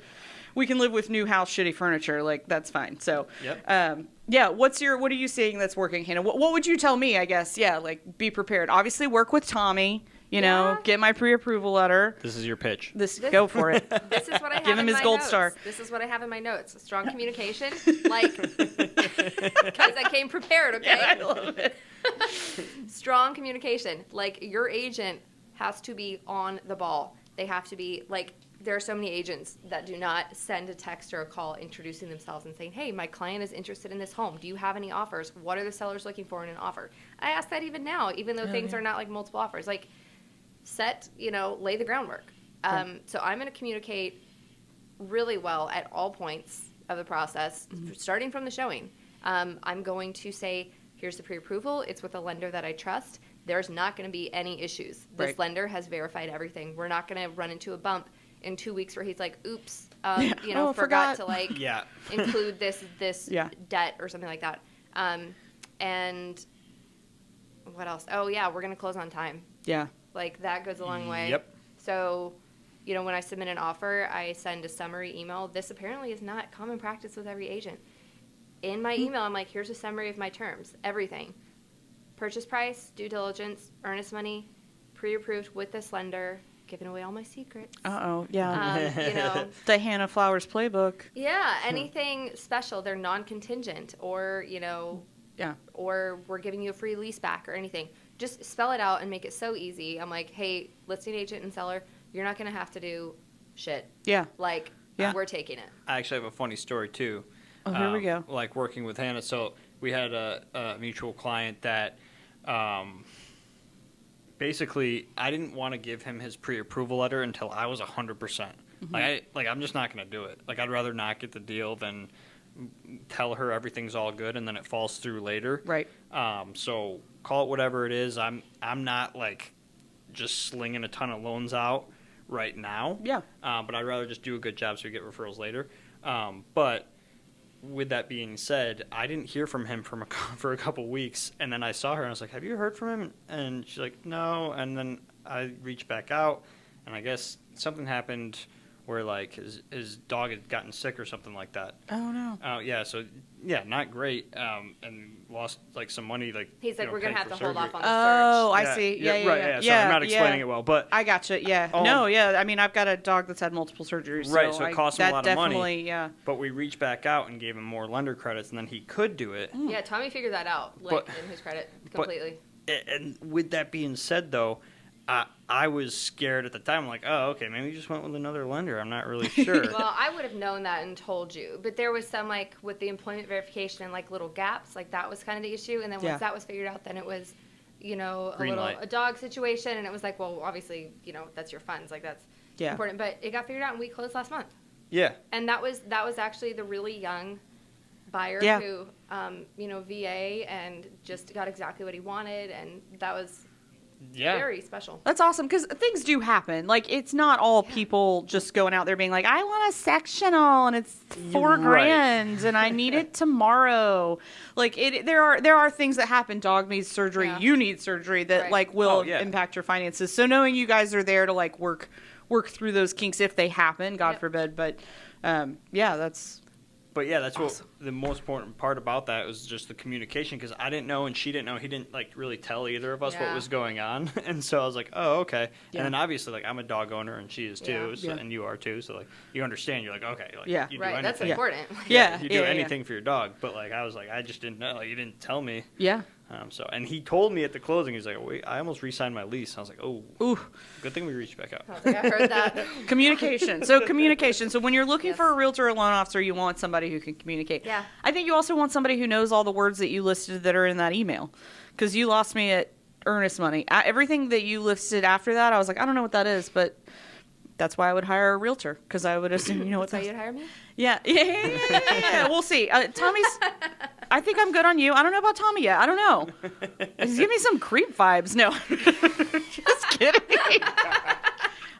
live with new house shitty furniture. Like, that's fine. So, what are you seeing that's working, Hannah? What would you tell me, I guess? Like, be prepared. Obviously, work with Tommy. Get my pre-approval letter. This is your pitch. Go for it. This is what I have Give him in his my gold notes. star. This is what I have in my notes. Strong communication. Like, because I came prepared, okay? Yeah, I love it. Strong communication. Like, your agent has to be on the ball. They have to be, like, there are so many agents that do not send a text or a call introducing themselves and saying, hey, my client is interested in this home. Do you have any offers? What are the sellers looking for in an offer? I ask that even now, even though things are not like multiple offers. Like, lay the groundwork. So I'm going to communicate really well at all points of the process, starting from the showing. I'm going to say, here's the pre-approval. It's with a lender that I trust. There's not going to be any issues. This lender has verified everything. We're not going to run into a bump in 2 weeks where he's like, oops, forgot to like include this debt or something like that. And what else? Oh yeah, we're going to close on time. Yeah. Like, that goes a long way. Yep. So, when I submit an offer, I send a summary email. This apparently is not common practice with every agent. In my email, I'm like, here's a summary of my terms, everything. Purchase price, due diligence, earnest money, pre-approved with this lender, giving away all my secrets. Yeah. You know, Diana Flowers playbook. yeah, anything special. They're non-contingent, or you know, Yeah. or we're giving you a free lease back or anything. Just spell it out and make it so easy. I'm like, hey, listing agent and seller, you're not going to have to do shit. Yeah. Like, Yeah. we're taking it. I actually have a funny story too. Oh, here we go. Like working with Hannah. So we had a mutual client that basically I didn't want to give him his pre-approval letter until I was 100%. Mm-hmm. I'm just not going to do it. Like, I'd rather not get the deal than tell her everything's all good and then it falls through later. Right. So call it whatever it is. I'm not like just slinging a ton of loans out right now. Yeah. But I'd rather just do a good job so we get referrals later. But with that being said, I didn't hear from him for a couple weeks, and then I saw her and I was like, "Have you heard from him?" And she's like, "No." And then I reached back out, and I guess something happened where like his dog had gotten sick or something like that. Oh no. Yeah. So yeah, not great. And lost like some money. Like He's like, we're going to have to hold off on the Oh, search. I see. Yeah. Right. Yeah. So I'm not explaining it well, but I gotcha. Yeah. No. Yeah. I mean, I've got a dog that's had multiple surgeries. Right, so it costs him a lot of money. Definitely. Yeah. But we reached back out and gave him more lender credits, and then he could do it. Yeah, Tommy figured that out, like, in his credit, completely. And with that being said, though, I was scared at the time. I'm like, oh, okay, maybe you just went with another lender. I'm not really sure. Well, I would have known that and told you. But there was some, like, with the employment verification and, like, little gaps. Like, that was kind of the issue. And then once that was figured out, then it was, you know, a dog situation. And it was like, well, obviously, you know, that's your funds. Like, that's important. But it got figured out, and we closed last month. Yeah. And that was actually the really young buyer who, you know, VA and just got exactly what he wanted. And that was very special. That's awesome, because things do happen. Like, it's not all people just going out there being like, I want a sectional and it's $4,000 and I need it tomorrow. Like, there are things that happen. Dog needs surgery. Yeah. You need surgery that like will impact your finances. So knowing you guys are there to like work through those kinks if they happen, God forbid. But that's. But yeah, that's awesome. What the most important part about that was just the communication, because I didn't know and she didn't know. He didn't like really tell either of us what was going on, and so I was like, oh, okay. Yeah. And then obviously, like, I'm a dog owner and she is too, so, and you are too. So like, you understand. You're like, okay, like, you do anything. That's important. You do anything for your dog. But like, I was like, I just didn't know. Like, you didn't tell me. Yeah. And he told me at the closing, he's like, wait, I almost re-signed my lease. I was like, oh, ooh, good thing we reached back out. I think I heard that. Communication. So when you're looking for a realtor or loan officer, you want somebody who can communicate. Yeah. I think you also want somebody who knows all the words that you listed that are in that email, because you lost me at earnest money. Everything that you listed after that, I was like, I don't know what that is, but that's why I would hire a realtor, because I would assume you know what that's why you'd hire me? Yeah. We'll see. Tommy's. I think I'm good on you. I don't know about Tommy yet. I don't know. He's giving me some creep vibes. No, just kidding.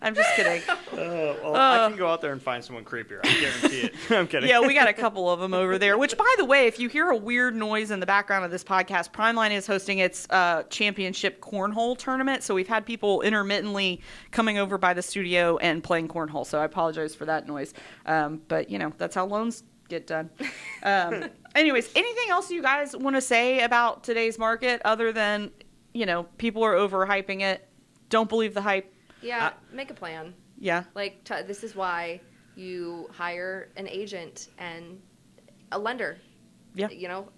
I'm just kidding. I can go out there and find someone creepier. I guarantee it. I'm kidding. Yeah, we got a couple of them over there. Which, by the way, if you hear a weird noise in the background of this podcast, PrimeLine is hosting its championship cornhole tournament. So we've had people intermittently coming over by the studio and playing cornhole. So I apologize for that noise. But, you know, that's how loans get done. Anyways, anything else you guys want to say about today's market other than, you know, people are overhyping it? Don't believe the hype. Yeah, make a plan. Yeah. Like, this is why you hire an agent and a lender. Yeah. You know,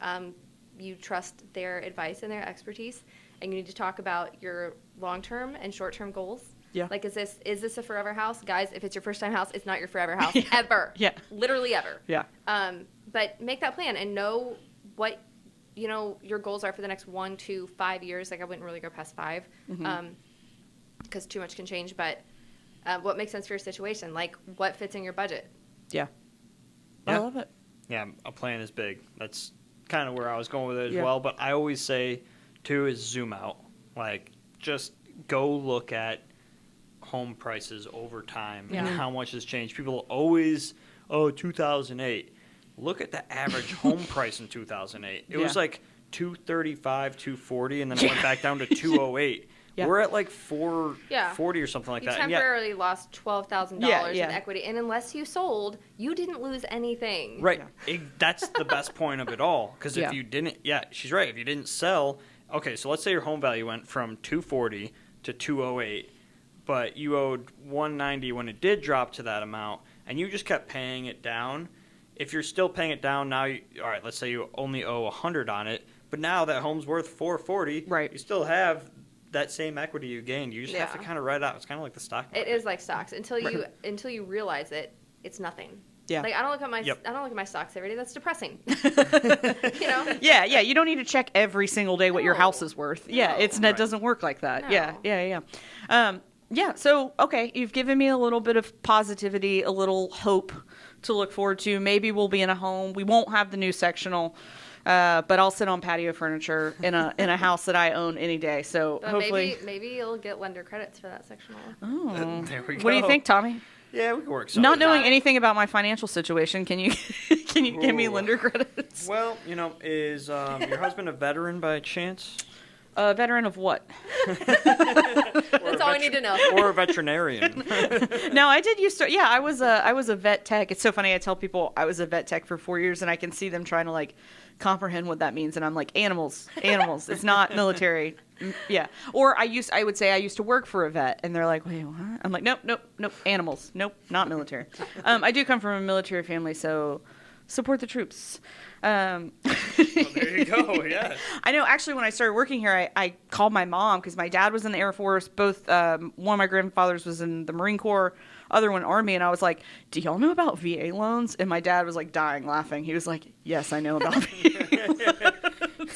you trust their advice and their expertise, and you need to talk about your long-term and short-term goals. Yeah. Like, is this a forever house? Guys, if it's your first-time house, it's not your forever house. Ever. Yeah. Literally ever. Yeah. But make that plan and know what, you know, your goals are for the next 1 to 5 years. Like, I wouldn't really go past 5. Because too much can change, but what makes sense for your situation? Like, what fits in your budget? Yeah. I love it. Yeah, a plan is big. That's kind of where I was going with it as well. But I always say, too, is zoom out. Like, just go look at home prices over time and how much has changed. People always, 2008. Look at the average home price in 2008. It was like $235, $240, and then it went back down to $208. Yeah. We're at like $440 or something like that. You temporarily lost $12,000 in equity, and unless you sold, you didn't lose anything. Right. That's the best point of it all, because if you didn't, she's right. If you didn't sell, okay, so let's say your home value went from $240 to $208, but you owed $190 when it did drop to that amount, and you just kept paying it down. If you're still paying it down now, all right, let's say you only owe $100 on it, but now that home's worth $440. Right. You still have that same equity you gained. You just have to kind of write it out. It's kind of like the stock market. It is like stocks until you realize it's nothing. Yeah. Like I don't look at my stocks every day. That's depressing. Yeah. You don't need to check every single day what your No. house is worth. Yeah, it doesn't work like that. No. Yeah. So okay, you've given me a little bit of positivity, a little hope to look forward to. Maybe we'll be in a home. We won't have the new sectional. But I'll sit on patio furniture in a house that I own any day. So But hopefully, maybe you'll get lender credits for that sectional. oh. There we go. What do you think, Tommy? Yeah, we can work something. Not knowing anything about my financial situation, can you give me Ooh. lender credits? Well, is your husband a veteran by chance? A veteran of what? That's all we need to know. Or a veterinarian? No, I did used to. Yeah, I was a vet tech. It's so funny. I tell people I was a vet tech for 4 years, and I can see them trying to like comprehend what that means, and I'm like, animals. It's not military. Yeah. Or I would say I used to work for a vet, and they're like, wait, what? I'm like, nope, animals, nope, not military. I do come from a military family, so support the troops. Well, there you go. Yeah. I know. Actually, when I started working here, I called my mom because my dad was in the Air Force. Both one of my grandfathers was in the Marine Corps, other one Army, and I was like, "Do y'all know about VA loans?" And my dad was like dying laughing. He was like, "Yes, I know about VA loans."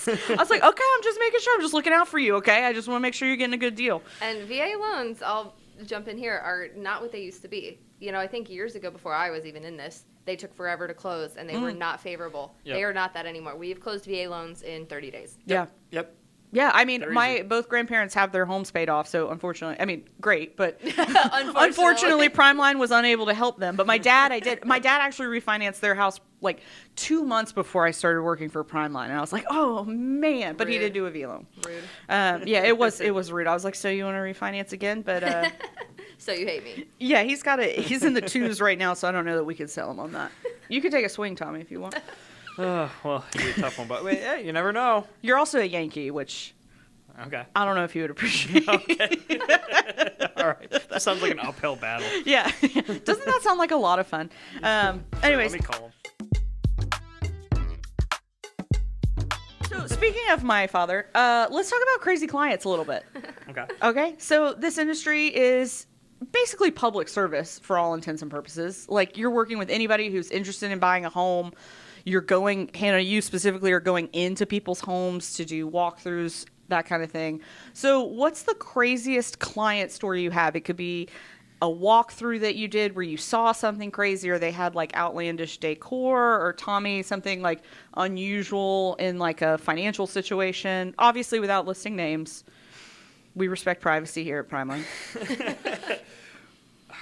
I was like, "Okay, I'm just making sure. I'm just looking out for you. Okay, I just want to make sure you're getting a good deal." And VA loans, I'll jump in here, are not what they used to be. I think years ago, before I was even in this, they took forever to close, and they were not favorable. Yep. They are not that anymore. We've closed VA loans in 30 days. Yep. Yeah, I mean, They're easy. both grandparents have their homes paid off, so unfortunately, great, but unfortunately, PrimeLine was unable to help them. But my dad actually refinanced their house like 2 months before I started working for PrimeLine, and I was like, oh man, but he Rude. did do a V loan. Rude. Yeah, it was rude. I was like, so you want to refinance again? But So you hate me. yeah, he's in the twos right now, so I don't know that we could sell him on that. You could take a swing, Tommy, if you want. Well, it'd be a tough one, but wait, yeah, you never know. You're also a Yankee, which Okay. I don't know if you would appreciate. Okay. All right. That sounds like an uphill battle. Yeah. Doesn't that sound like a lot of fun? Anyways. Let me call him. So speaking of my father, let's talk about crazy clients a little bit. Okay. Okay. So this industry is basically public service for all intents and purposes. Like you're working with anybody who's interested in buying a home. Hannah, you specifically are going into people's homes to do walkthroughs, that kind of thing. So what's the craziest client story you have? It could be a walkthrough that you did where you saw something crazy, or they had like outlandish decor, or Tommy, something like unusual in like a financial situation, obviously without listing names. We respect privacy here at PrimeLine.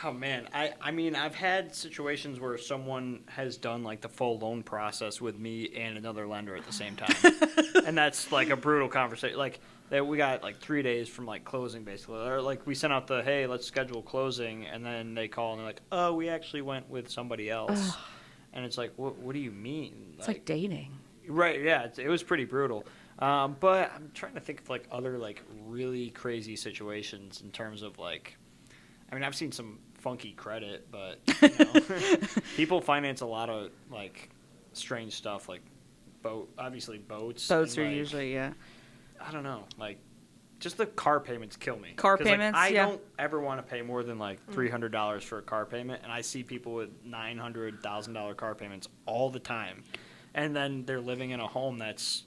Oh man, I mean I've had situations where someone has done like the full loan process with me and another lender at the same time, and that's like a brutal conversation. Like that we got like 3 days from like closing basically, or like we sent out the hey let's schedule closing, and then they call and they're like oh we actually went with somebody else, and it's like what do you mean? It's like dating. Right, yeah, it was pretty brutal. But I'm trying to think of like other like really crazy situations in terms of like. I mean, I've seen some funky credit, but people finance a lot of like strange stuff, like obviously boats. Boats and, are like, usually, yeah. I don't know, like just the car payments kill me. Car 'Cause, payments, like, I yeah. don't ever want to pay more than like $300 for a car payment, and I see people with $900,000 car payments all the time, and then they're living in a home that's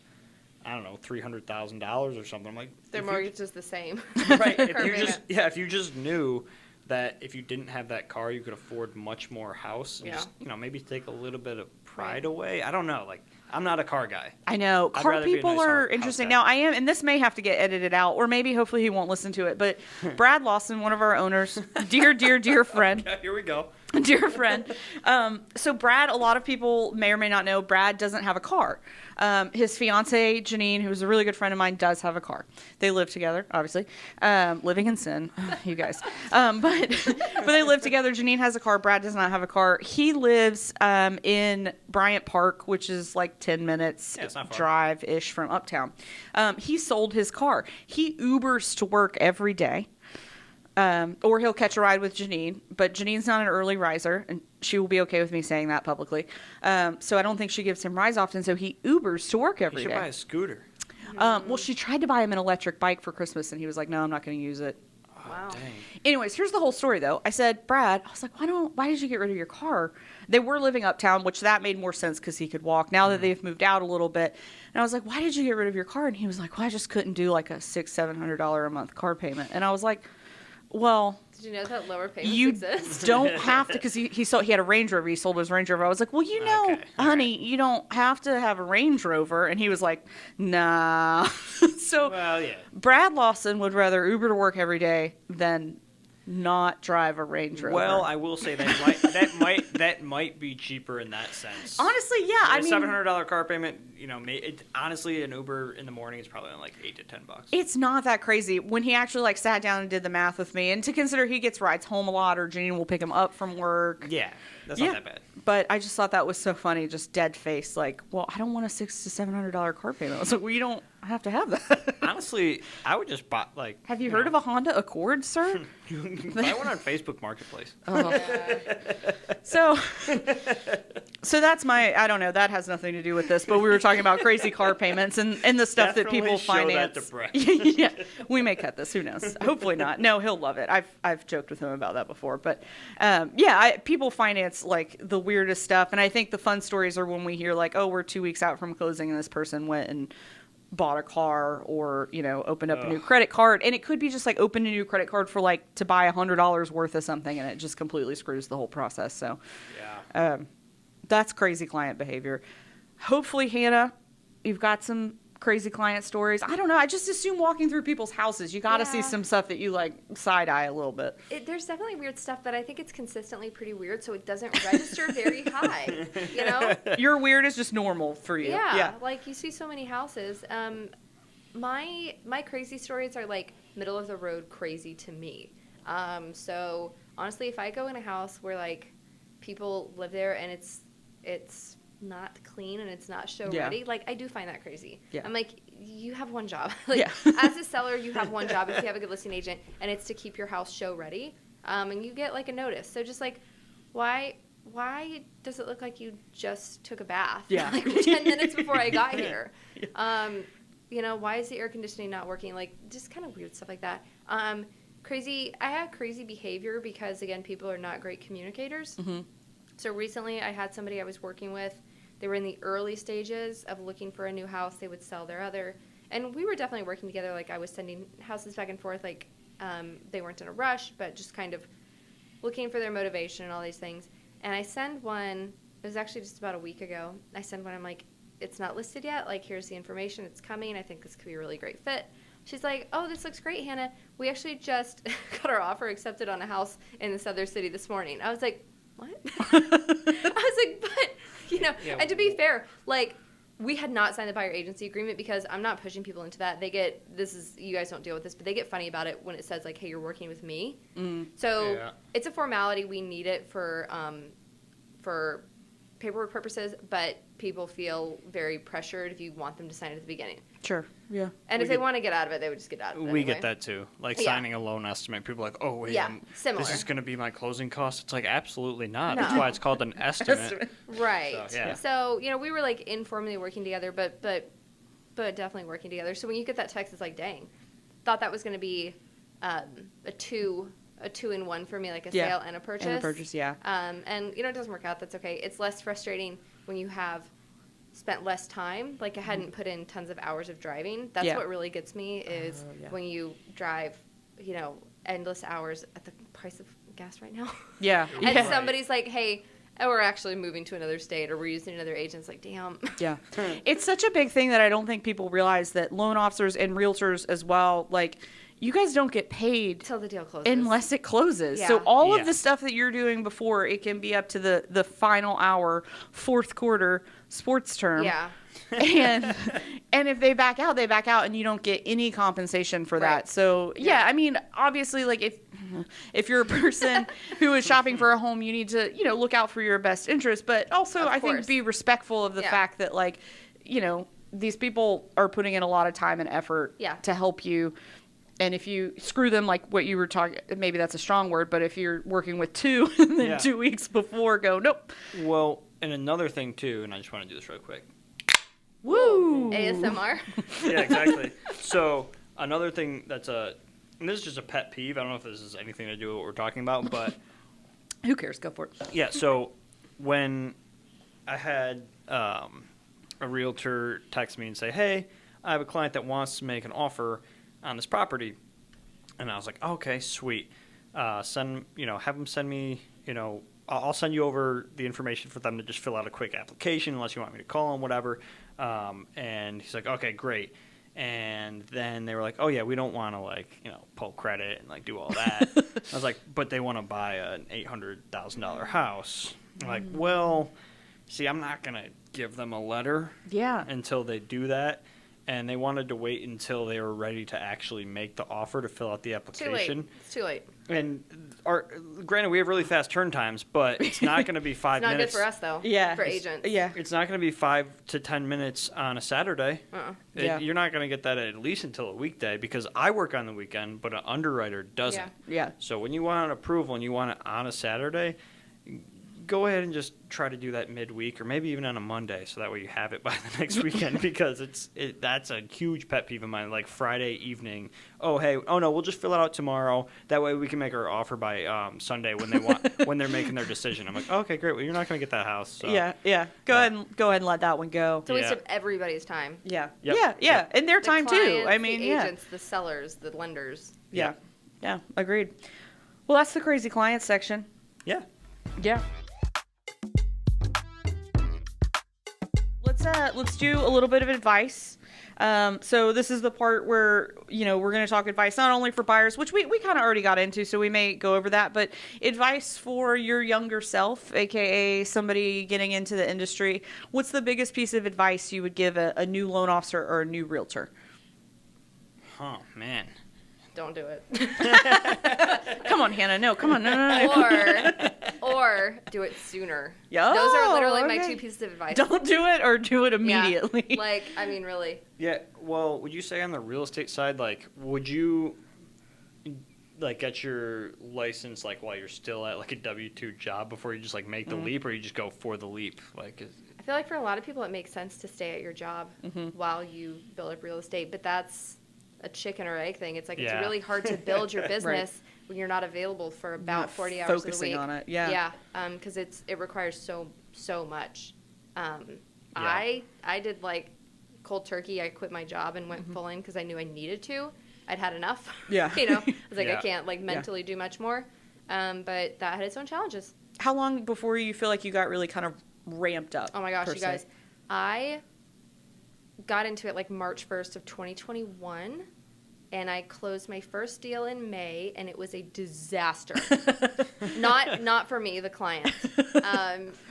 I don't know $300,000 or something. I'm like Their mortgage is the same. right. Car If you just knew that if you didn't have that car, you could afford much more house. And Yeah. just, maybe take a little bit of pride away. I don't know. Like, I'm not a car guy. I know. I'd Car rather be a people nice are house interesting. guy. Now, I am, and this may have to get edited out, or maybe hopefully he won't listen to it, but Brad Lawson, one of our owners, dear friend. Okay, here we go. Dear friend. So Brad, a lot of people may or may not know, Brad doesn't have a car. His fiance, Janine, who's a really good friend of mine, does have a car. They live together, obviously. Living in sin, you guys. But they live together. Janine has a car. Brad does not have a car. He lives in Bryant Park, which is like 10 minutes Yeah, it's not far. drive-ish from Uptown. He sold his car. He Ubers to work every day. Or he'll catch a ride with Janine, but Janine's not an early riser, and she will be okay with me saying that publicly. So I don't think she gives him rides often, so he Ubers to work every You day. should buy a scooter. Well, she tried to buy him an electric bike for Christmas, and he was like, no, I'm not going to use it. Wow. Dang. Anyways, here's the whole story, though. I said, Brad, I was like, why did you get rid of your car? They were living uptown, which that made more sense because he could walk. Now that they've moved out a little bit. And I was like, why did you get rid of your car? And he was like, well, I just couldn't do like a $600-700 a month car payment. And I was like, well, Did you know that lower payments you exist? don't have to, because he had a Range Rover. He sold his Range Rover. I was like, well, you know, Okay, all honey, you don't have to have a Range Rover. And he was like, nah. So Well, yeah. Brad Lawson would rather Uber to work every day than not drive a Range Rover. Well, I will say that might be cheaper in that sense. honestly, yeah. I mean, $700 car payment. Honestly, an Uber in the morning is probably like $8 to $10. it's not that crazy. When he actually like sat down and did the math with me, and to consider he gets rides home a lot, or Janine will pick him up from work. Yeah, that's Yeah. not that bad. But I just thought that was so funny, just dead face. Like, well, I don't want a $600 to $700 car payment. I was like, well, you don't have to have that. Honestly, I would just buy like. Have you heard of a Honda Accord, sir? Buy one on Facebook Marketplace. Oh. So that's my, I don't know, that has nothing to do with this, but we were talking about crazy car payments and the stuff that Definitely people show finance. that to Brett. Yeah, we may cut this, who knows? Hopefully not. No, he'll love it. I've joked with him about that before, but people finance like the weirdest stuff, and I think the fun stories are when we hear like, oh, we're 2 weeks out from closing and this person went and bought a car, or opened up a new credit card, and it could be just like open a new credit card for like to buy $100 worth of something, and it just completely screws the whole process. So Yeah. that's crazy client behavior. Hopefully, Hannah, you've got some crazy client stories. I don't know. I just assume walking through people's houses, you got to see Yeah. some stuff that you like side eye a little bit. There's definitely weird stuff, but I think it's consistently pretty weird, so it doesn't register very high. You know? Your weird is just normal for you. Yeah, like you see so many houses. My crazy stories are like middle of the road crazy to me. So honestly, if I go in a house where like people live there and it's not clean and it's not show Yeah. ready, like I do find that crazy. Yeah. I'm like, you have one job. Like Yeah. as a seller, you have one job if you have a good listing agent, and it's to keep your house show ready. And you get like a notice. So just like, why does it look like you just took a bath? Yeah. Like 10 minutes before I got here. Yeah. Why is the air conditioning not working? Like just kind of weird stuff like that. I have crazy behavior because again, people are not great communicators. Mm-hmm. So recently I had somebody I was working with. They were in the early stages of looking for a new house. They would sell their other, and we were definitely working together. Like I was sending houses back and forth. Like they weren't in a rush, but just kind of looking for their motivation and all these things. And I send one. It was actually just about a week ago. I send one. I'm like, it's not listed yet. Like here's the information. It's coming. I think this could be a really great fit. She's like, oh, this looks great, Hannah. We actually just got our offer accepted on a house in this other city this morning. I was like, what? I was like, but, Yeah. and to be fair, like, we had not signed the buyer agency agreement because I'm not pushing people into that. You guys don't deal with this, but they get funny about it when it says, like, hey, you're working with me. Mm. So Yeah. it's a formality. We need it for paperwork purposes, but people feel very pressured if you want them to sign it at the beginning. Sure. Yeah. And We if they get- want to get out of it, they would just get out of it. We anyway. get that too. Like Yeah. signing a loan estimate. People are like, oh, wait, Yeah, similar. this is going to be my closing cost. It's like, absolutely not. No. That's why it's called an estimate. Right. So, yeah. So, we were like informally working together, but definitely working together. So when you get that text, it's like, dang, thought that was going to be a two-in-one for me, like a Yeah. sale and a purchase. And a purchase, yeah. And it doesn't work out. That's okay. It's less frustrating when you have spent less time. Like I hadn't put in tons of hours of driving. That's Yeah. what really gets me is Oh, yeah. when you drive, endless hours at the price of gas right now. Yeah. And Yeah. somebody's like, hey, we're actually moving to another state or we're using another agent. It's like, damn. Yeah. It's such a big thing that I don't think people realize that loan officers and realtors as well, like, you guys don't get paid Until the deal closes. unless it closes. Yeah. So all Yeah. of the stuff that you're doing before, it can be up to the final hour, fourth quarter sports term. Yeah. And if they back out, and you don't get any compensation for Right. that. So yeah, I mean, obviously, like if you're a person who is shopping for a home, you need to look out for your best interest, but also Of I think course. be respectful of the Yeah. fact that these people are putting in a lot of time and effort Yeah. to help you. And if you screw them, like what you were talking, maybe that's a strong word, but if you're working with 2 and then 2 weeks before go, nope. Well, and another thing too, and I just want to do this real quick. Woo! ASMR. Yeah, exactly. So another thing and this is just a pet peeve. I don't know if this has anything to do with what we're talking about, but Who cares? Go for it. yeah. So when I had a realtor text me and say, "Hey, I have a client that wants to make an offer on this property," and I was like, "Okay, sweet. Have them send me, I'll send you over the information for them to just fill out a quick application, unless you want me to call them, whatever." And he's like, "Okay, great." And then they were like, "Oh yeah, we don't want to pull credit and do all that." I was like, "But they want to buy an $800,000 house." I'm like, well, see, I'm not gonna give them a letter until they do that. And they wanted to wait until they were ready to actually make the offer to fill out the application. It's too late. And granted, we have really fast turn times, but it's not going to be 5 It's not minutes. good for us, though. Yeah. For agents. Yeah. It's not going to be 5 to 10 minutes on a Saturday. Yeah. You're not going to get that at least until a weekday, because I work on the weekend, but an underwriter doesn't. Yeah. So when you want an approval and you want it on a Saturday, go ahead and just try to do that midweek, or maybe even on a Monday, so that way you have it by the next weekend, because that's a huge pet peeve of mine. Like Friday evening, oh no, we'll just fill it out tomorrow. That way we can make our offer by Sunday when they're making their decision. I'm like, okay, great. Well, you're not going to get that house. So. Yeah. Go ahead and let that one go. It's a waste of everybody's time. Yeah. Yep. Yeah. And their The time clients, too. I mean, the agents, the sellers, the lenders. Yeah. Agreed. Well, that's the crazy client section. Yeah. Yeah. Let's do a little bit of advice. So this is the part where, we're going to talk advice not only for buyers, which we kind of already got into, so we may go over that, but advice for your younger self, aka somebody getting into the industry. What's the biggest piece of advice you would give a new loan officer or a new realtor? Oh, man. Don't do it. Come on, Hannah. No, come on. No. Or do it sooner. Yeah. Those are literally my 2 pieces of advice. Don't do it or do it immediately. Yeah. Really. Yeah. Well, would you say on the real estate side, would you get your license while you're still at a W-2 job before you just make the leap, or you just go for the leap? I feel like for a lot of people it makes sense to stay at your job while you build up real estate, but that's a chicken or egg thing. It's it's really hard to build your business when you're not available for about 40 hours a week. Focusing on it, yeah. Because it requires so much. I did cold turkey. I quit my job and went full in because I knew I needed to. I'd had enough. Yeah. I was I can't mentally do much more. But that had its own challenges. How long before you feel like you got really kind of ramped up? Oh my gosh, you guys. I got into it March 1st of 2021, and I closed my first deal in May, and it was a disaster. not for me, the client.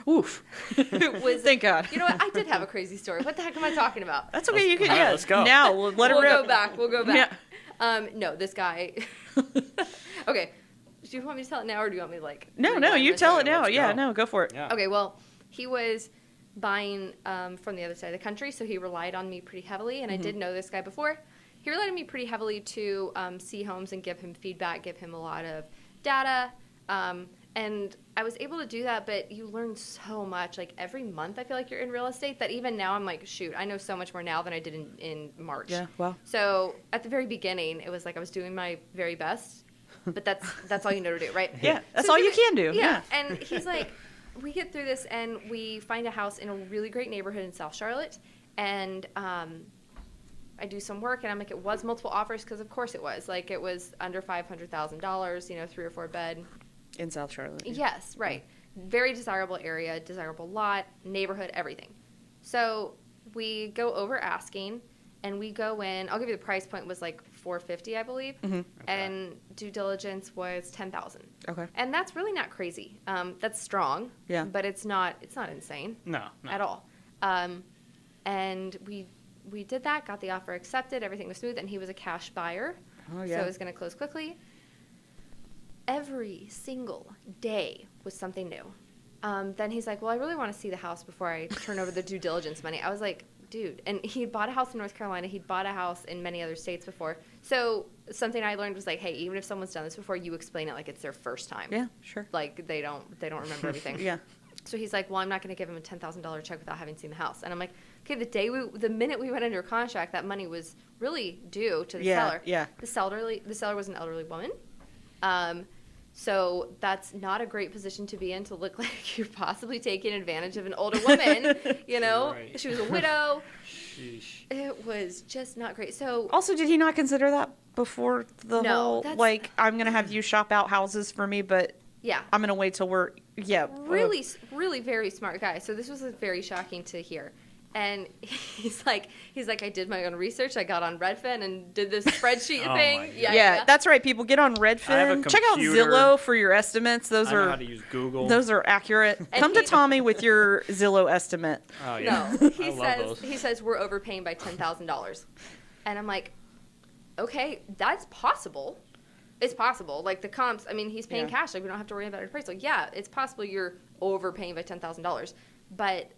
Oof. It was, Thank God. You know what? I did have a crazy story. What the heck am I talking about? That's okay. You can. Right, let's go. Now we'll let it rip. We'll go back. Yeah. No, this guy. Okay. Do you want me to tell it now, or do you want me to No, you tell it now. Yeah, go. no, go for it. Yeah. Okay, well, he was buying from the other side of the country, so he relied on me pretty heavily, and I did know this guy before. He relied on me pretty heavily to see homes and give him feedback, give him a lot of data, and I was able to do that, but you learn so much. Every month I feel like you're in real estate that even now I'm shoot, I know so much more now than I did in March. Yeah, well. So at the very beginning, it was I was doing my very best, but that's all you know to do, right? Yeah, that's So all you can do. Yeah, and he's we get through this, and we find a house in a really great neighborhood in South Charlotte, and I do some work, and I'm it was multiple offers, because of course it was. It was under $500,000, 3 or 4 bed. In South Charlotte. Yeah. Yes, right. Very desirable area, desirable lot, neighborhood, everything. So we go over asking, and we go in. I'll give you the price point was $450, I believe, and due diligence was $10,000. Okay. And that's really not crazy. That's strong. Yeah. But it's not insane. No. At all. And we did that, got the offer accepted, everything was smooth, and he was a cash buyer. Oh yeah. So it was going to close quickly. Every single day was something new. Then he's like, well, I really want to see the house before I turn over the due diligence money. I was like, dude. And he'd bought a house in North Carolina. He'd bought a house in many other states before. So something I learned was like, hey, even if someone's done this before, you explain it like it's their first time. Yeah, sure. Like they don't remember everything. Yeah. So he's like, well, I'm not going to give him a $10,000 check without having seen the house. And I'm like, okay, the minute we went under contract, that money was really due to the seller. Yeah. The seller was an elderly woman. So that's not a great position to be in, to look like you're possibly taking advantage of an older woman, you know? Right. She was a widow. Sheesh. It was just not great. So Also, did he not consider that before the No, whole, that's- like, I'm going to have you shop out houses for me, but yeah, I'm going to wait till we're, really, really very smart guy. So this was very shocking to hear. And he's like, I did my own research. I got on Redfin and did this spreadsheet Oh thing. my God. Yeah, that's right. People get on I have Redfin. a Check out computer. Zillow for your estimates. Those I know are how to use Google. those are accurate. And Come to he- Tommy with your Zillow estimate. Oh, yeah. No, I love those. he says we're overpaying by $10,000, and I'm like, okay, that's possible. It's possible. Like the comps, I mean, he's paying Yeah. cash. Like we don't have to worry about it. Price. Like yeah, it's possible you're overpaying by $10,000, but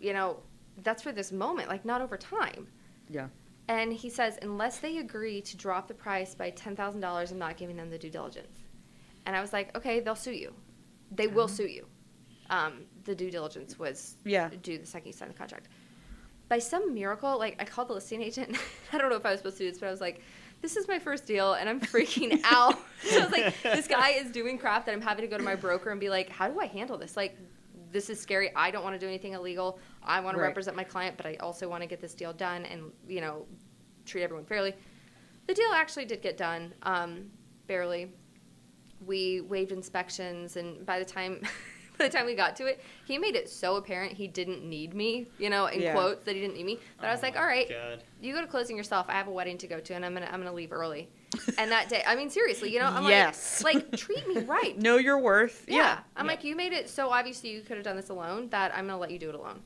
you know, that's for this moment, like not over time. Yeah. And he says, unless they agree to drop the price by $10,000, I'm not giving them the due diligence. And I was like, okay, they'll sue you. They will sue you. The due diligence was due the second you sign the contract. By some miracle, like I called the listing agent. I don't know if I was supposed to do this, but I was like, this is my first deal and I'm freaking out. So I was like, this guy is doing crap that I'm having to go to my broker and be like, how do I handle this? Like, this is scary. I don't want to do anything illegal. I want to represent my client, but I also want to get this deal done and, you know, treat everyone fairly. The deal actually did get done, barely. We waived inspections, and by the time we got to it, he made it so apparent he didn't need me, you know, in quotes, that he didn't need me. But I was like, all right, God. you go to closing yourself. I have a wedding to go to, and I'm gonna leave early. And that day, I mean, seriously, you know, I'm like, treat me right. Know your worth. Yeah. I'm like, you made it so obvious you could have done this alone that I'm gonna let you do it alone.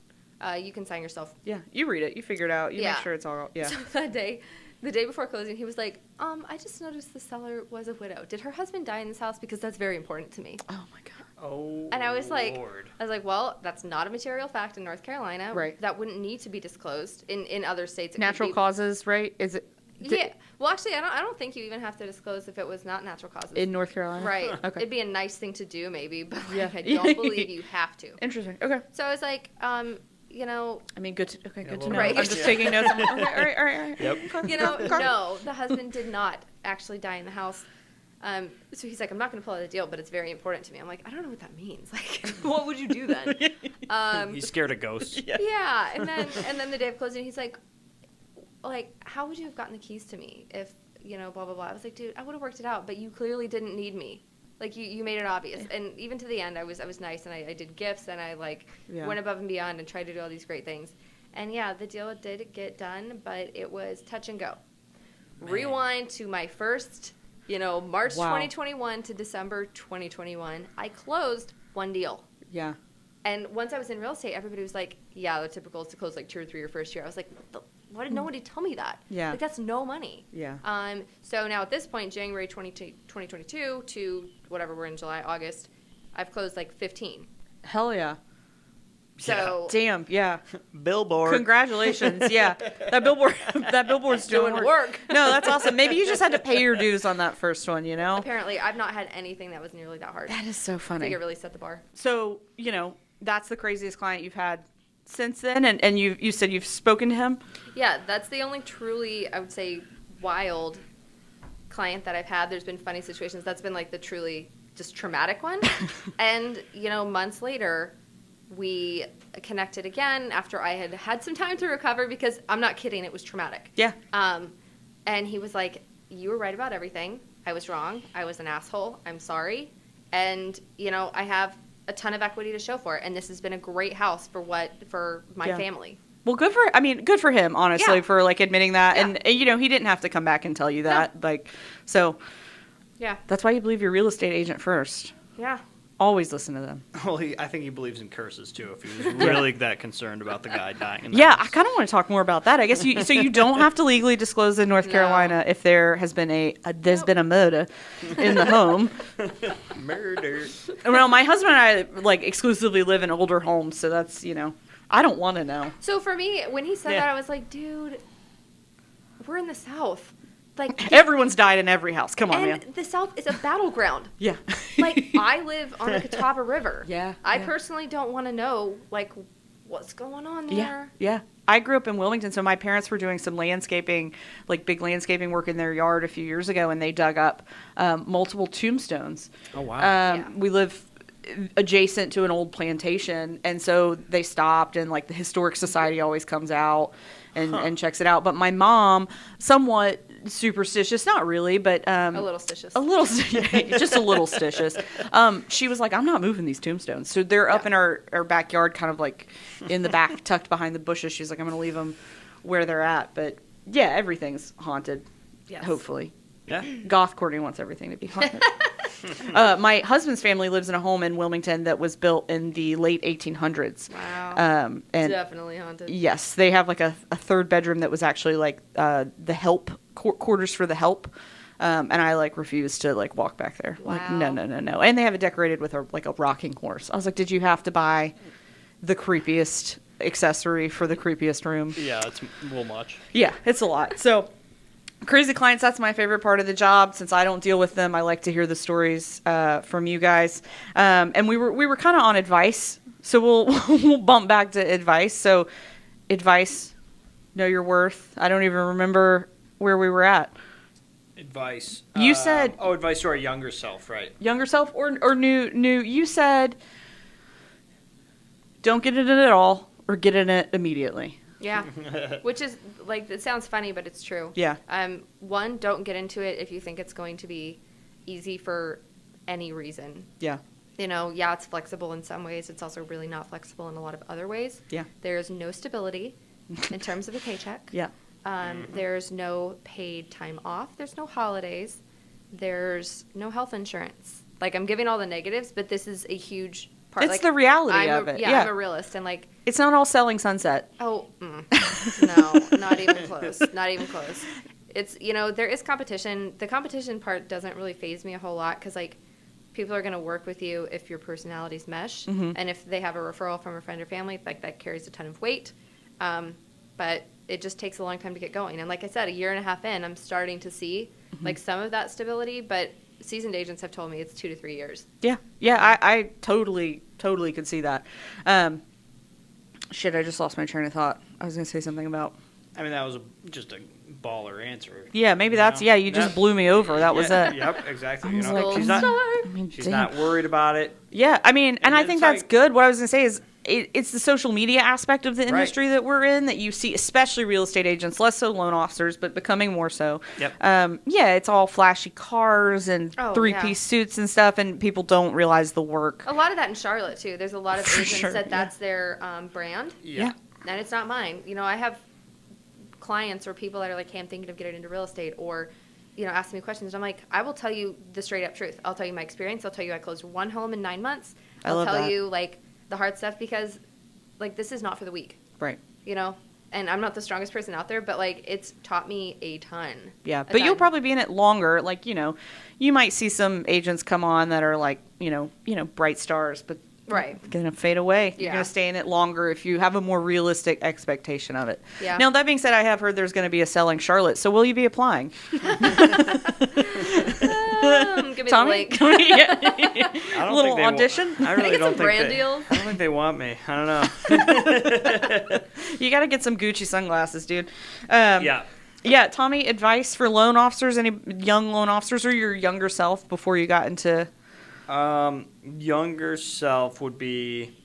You can sign yourself. Yeah. You read it. You figure it out. You Yeah. make sure it's all. Yeah. So that day, the day before closing, he was like, I just noticed the seller was a widow. Did her husband die in this house? Because that's very important to me. Oh my God. Oh, And I was like, Lord. well, that's not a material fact in North Carolina. Right. That wouldn't need to be disclosed. In other states, it could Natural be. causes, right? Is it? Yeah. Well, actually, I don't think you even have to disclose if it was not natural causes. In North Carolina. Right. Okay. It'd be a nice thing to do, maybe, but Yeah. I don't believe you have to. Interesting. Okay. So I was like, you know, I mean, good to little know. bit. I'm just Yeah. taking notes. Okay, all right. Yep. you know, no, the husband did not actually die in the house. So he's like, I'm not going to pull out a deal, but it's very important to me. I'm like, I don't know what that means. Like, what would you do then? He's scared of ghosts. Yeah, and then the day of closing, he's like, how would you have gotten the keys to me if, you know, blah, blah, blah. I was like, dude, I would have worked it out, but you clearly didn't need me. Like, you made it obvious. And even to the end, I was nice, and I did gifts, and I, went above and beyond and tried to do all these great things. And, yeah, the deal did get done, but it was touch and go. Man. Rewind to my first, March Wow. 2021 to December 2021. I closed one deal. Yeah. And once I was in real estate, everybody was like, yeah, the typical is to close 2 or 3 your first year. I was like, why did nobody tell me that? Yeah. Like, that's no money. Yeah. So now at this point, January 2022 to whatever, we're in July, August, I've closed 15. Hell yeah. So Damn. Yeah. Billboard. Congratulations. Yeah. That billboard's doing work. No, that's awesome. Maybe you just had to pay your dues on that first one, you know? Apparently, I've not had anything that was nearly that hard. That is so I funny. think it really set the bar. So, that's the craziest client you've had since then, and you said you've spoken to him? Yeah, that's the only truly, I would say, wild client that I've had. There's been funny situations. That's been the truly just traumatic one. And, months later, we connected again after I had had some time to recover, because I'm not kidding, it was traumatic. Yeah. And he was like, you were right about everything. I was wrong. I was an asshole. I'm sorry. And, I have a ton of equity to show for it. And this has been a great house for my Yeah. family. Well, good for him, honestly, Yeah. for admitting that. Yeah. And, he didn't have to come back and tell you that. So Yeah. that's why you believe your real estate agent first. Yeah. Always listen to them. Well, I think he believes in curses too. If he was really that concerned about the guy dying. In the Yeah, I house. kind of want to talk more about that. I guess you don't have to legally disclose in North No. Carolina if there has been been a murder in the home. Murder. Well, my husband and I exclusively live in older homes, so that's I don't want to know. So for me, when he said that, I was like, dude, we're in the South. Like Everyone's died in every house. Come on, man. And the South is a battleground. Yeah. Like, I live on the Catawba River. Yeah. I personally don't want to know, like, what's going on there. Yeah. I grew up in Wilmington, so my parents were doing some landscaping, like big landscaping work in their yard a few years ago, and they dug up multiple tombstones. Oh, wow. We live adjacent to an old plantation, and so they stopped, and like the Historic Society always comes out and checks it out. But my mom, somewhat superstitious, not really, but A little stitious. just a little stitious. She was like, I'm not moving these tombstones. So they're up in our backyard, kind of like in the back, tucked behind the bushes. She's like, I'm going to leave them where they're at. But yeah, everything's haunted. Yes. Hopefully. Yeah. Goth Courtney wants everything to be haunted. My husband's family lives in a home in Wilmington that was built in the late 1800s. Wow. And Definitely haunted. yes, they have like a third bedroom that was actually like the help quarters for the help. And I like refused to like walk back there. Wow. Like no. And they have it decorated with a rocking horse. I was like, did you have to buy the creepiest accessory for the creepiest room? Yeah, it's a little much. Yeah, it's a lot. So crazy clients, that's my favorite part of the job. Since I don't deal with them, I like to hear the stories from you guys. And we were kind of on advice, so we'll bump back to advice. So advice, know your worth. I don't even remember where we were at. Advice. You said advice to our younger self, right? younger self or new. You said don't get in it at all or get in it immediately. Yeah. Which is, like, it sounds funny, but it's true. Yeah. One, don't get into it if you think it's going to be easy for any reason. Yeah. You know, yeah, it's flexible in some ways. It's also really not flexible in a lot of other ways. Yeah. There's no stability in terms of a paycheck. Yeah. There's no paid time off. There's no holidays. There's no health insurance. Like, I'm giving all the negatives, but this is a huge part. It's like, the reality of it. Yeah, I'm a realist, and like, it's not all selling sunset. oh, no, not even close. Not even close. It's, you know, there is competition. The competition part doesn't really faze me a whole lot because, like, people are going to work with you if your personalities mesh. And if they have a referral from a friend or family, like, that carries a ton of weight. But it just takes a long time to get going. And like I said, a year and a half in, I'm starting to see, like, some of that stability. But seasoned agents have told me it's 2 to 3 years. Yeah. I totally could see that. Shit, I just lost my train of thought. I was gonna say something about. I mean, that was just a baller answer. Yeah, maybe that's. Yeah, you just blew me over. That was it. Yep, exactly. I You was know, like, she's not. I mean, She's damn. not worried about it. Yeah, I mean, and I it's think that's like- good. What I was gonna say is. It's the social media aspect of the industry that we're in that you see, especially real estate agents, less so loan officers, but becoming more so. Yep. Yeah, it's all flashy cars and Oh, three-piece suits and stuff, and people don't realize the work. A lot of that in Charlotte, too. There's a lot of For agents sure, that that's their brand. Yeah. And it's not mine. You know, I have clients or people that are like, hey, I'm thinking of getting into real estate, or, you know, asking me questions. And I'm like, I will tell you the straight up truth. I'll tell you my experience. I'll tell you I closed one home in 9 months. I'll love tell that. you, like, the hard stuff because, like, this is not for the weak. Right. You know? And I'm not the strongest person out there, but, like, it's taught me a ton. Yeah, but you'll probably be in it longer. Like, you know, you might see some agents come on that are like, you know, bright stars, but Right. gonna fade away. You're Yeah. gonna stay in it longer if you have a more realistic expectation of it. Yeah. Now that being said, I have heard there's gonna be a Selling Charlotte. So will you be applying? Give me Tommy, the link. yeah. I don't little think they audition. I really get don't some think brand they. deals. I don't think they want me. I don't know. You got to get some Gucci sunglasses, dude. Yeah. Yeah, Tommy, advice for loan officers, any young loan officers or your younger self before you got into... Younger self would be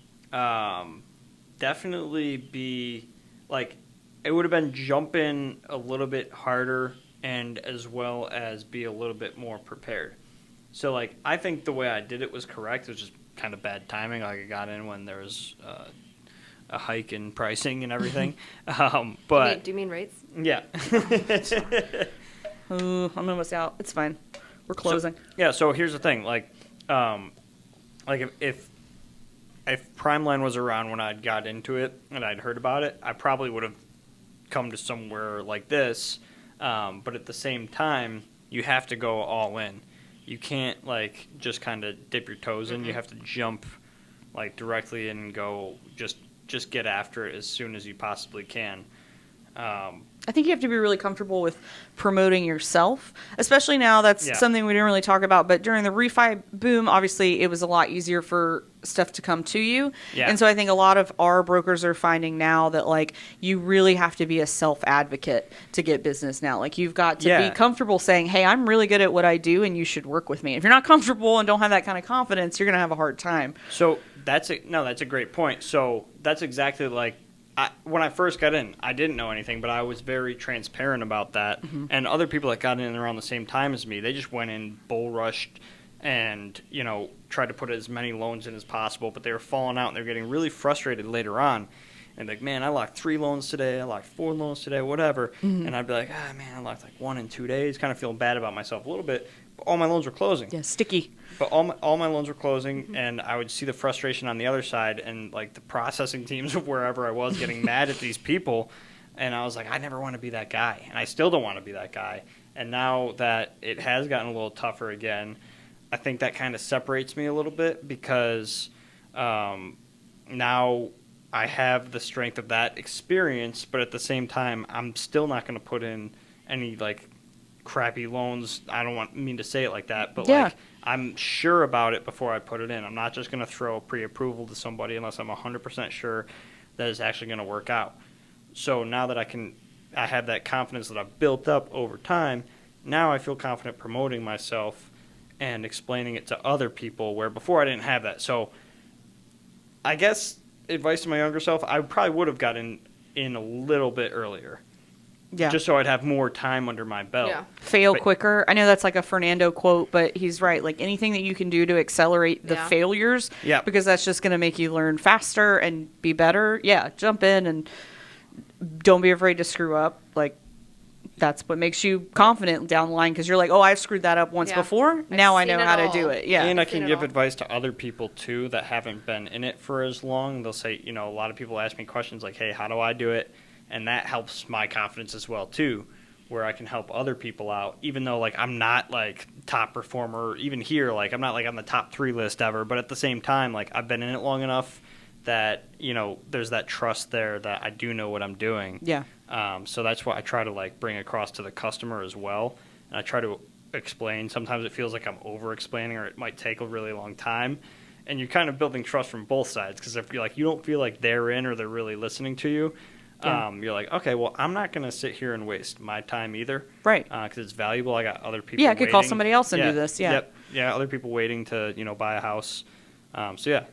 definitely be like it would have been jumping a little bit harder and as well as be a little bit more prepared. So like I think the way I did it was correct. It was just kind of bad timing. Like I got in when there was a hike in pricing and everything. But Do you mean rates? yeah. Ooh, I'm almost out. It's fine. We're closing. So here's the thing, like if PrimeLine was around when I'd got into it and I'd heard about it, I probably would have come to somewhere like this. But at the same time, you have to go all in. You can't like just kind of dip your toes in. You have to jump like directly and go just just get after it as soon as you possibly can. I think you have to be really comfortable with promoting yourself, especially now. That's something we didn't really talk about, but during the refi boom, obviously it was a lot easier for stuff to come to you. Yeah. And so I think a lot of our brokers are finding now that like you really have to be a self-advocate to get business now. Like you've got to be comfortable saying, hey, I'm really good at what I do and you should work with me. If you're not comfortable and don't have that kind of confidence, you're going to have a hard time. So that's a great point. So that's exactly like, when I first got in, I didn't know anything, but I was very transparent about that. Mm-hmm. And other people that got in around the same time as me, they just went in bull rushed and, tried to put as many loans in as possible, but they were falling out and they're getting really frustrated later on. And like, man, I locked 3 loans today, I locked 4 loans today, whatever. Mm-hmm. And I'd be like, man, I locked like 1 in 2 days, kind of feeling bad about myself a little bit. But all my loans were closing. Yeah, sticky. But all my loans were closing, mm-hmm. and I would see the frustration on the other side, and like the processing teams of wherever I was getting mad at these people, and I was like, I never want to be that guy, and I still don't want to be that guy. And now that it has gotten a little tougher again, I think that kind of separates me a little bit because now I have the strength of that experience, but at the same time, I'm still not going to put in any like crappy loans. I don't mean to say it like that, but like I'm sure about it before I put it in. I'm not just going to throw pre-approval to somebody unless I'm 100% sure that it's actually going to work out. So now that I have that confidence that I've built up over time, now I feel confident promoting myself and explaining it to other people where before I didn't have that. So I guess advice to my younger self, I probably would have gotten in a little bit earlier. Yeah. Just so I'd have more time under my belt. Yeah. Fail quicker. I know that's like a Fernando quote, but he's right. Like anything that you can do to accelerate the failures, because that's just going to make you learn faster and be better. Yeah, jump in and don't be afraid to screw up. Like that's what makes you confident down the line because you're like, oh, I've screwed that up once before. Now I know how to do it. Yeah. And I can give advice to other people too that haven't been in it for as long. They'll say, a lot of people ask me questions like, hey, how do I do it? And that helps my confidence as well, too, where I can help other people out, even though, like, I'm not, like, top performer. Even here, like, I'm not, like, on the top 3 list ever. But at the same time, like, I've been in it long enough that, there's that trust there that I do know what I'm doing. Yeah. So that's what I try to, like, bring across to the customer as well. And I try to explain. Sometimes it feels like I'm over-explaining or it might take a really long time. And you're kind of building trust from both sides because if you don't feel like they're in or they're really listening to you, you're like, okay, well, I'm not going to sit here and waste my time either. Right. Because it's valuable. I got other people I could call somebody else and do this. Yeah. Yep. Yeah, other people waiting to, buy a house. That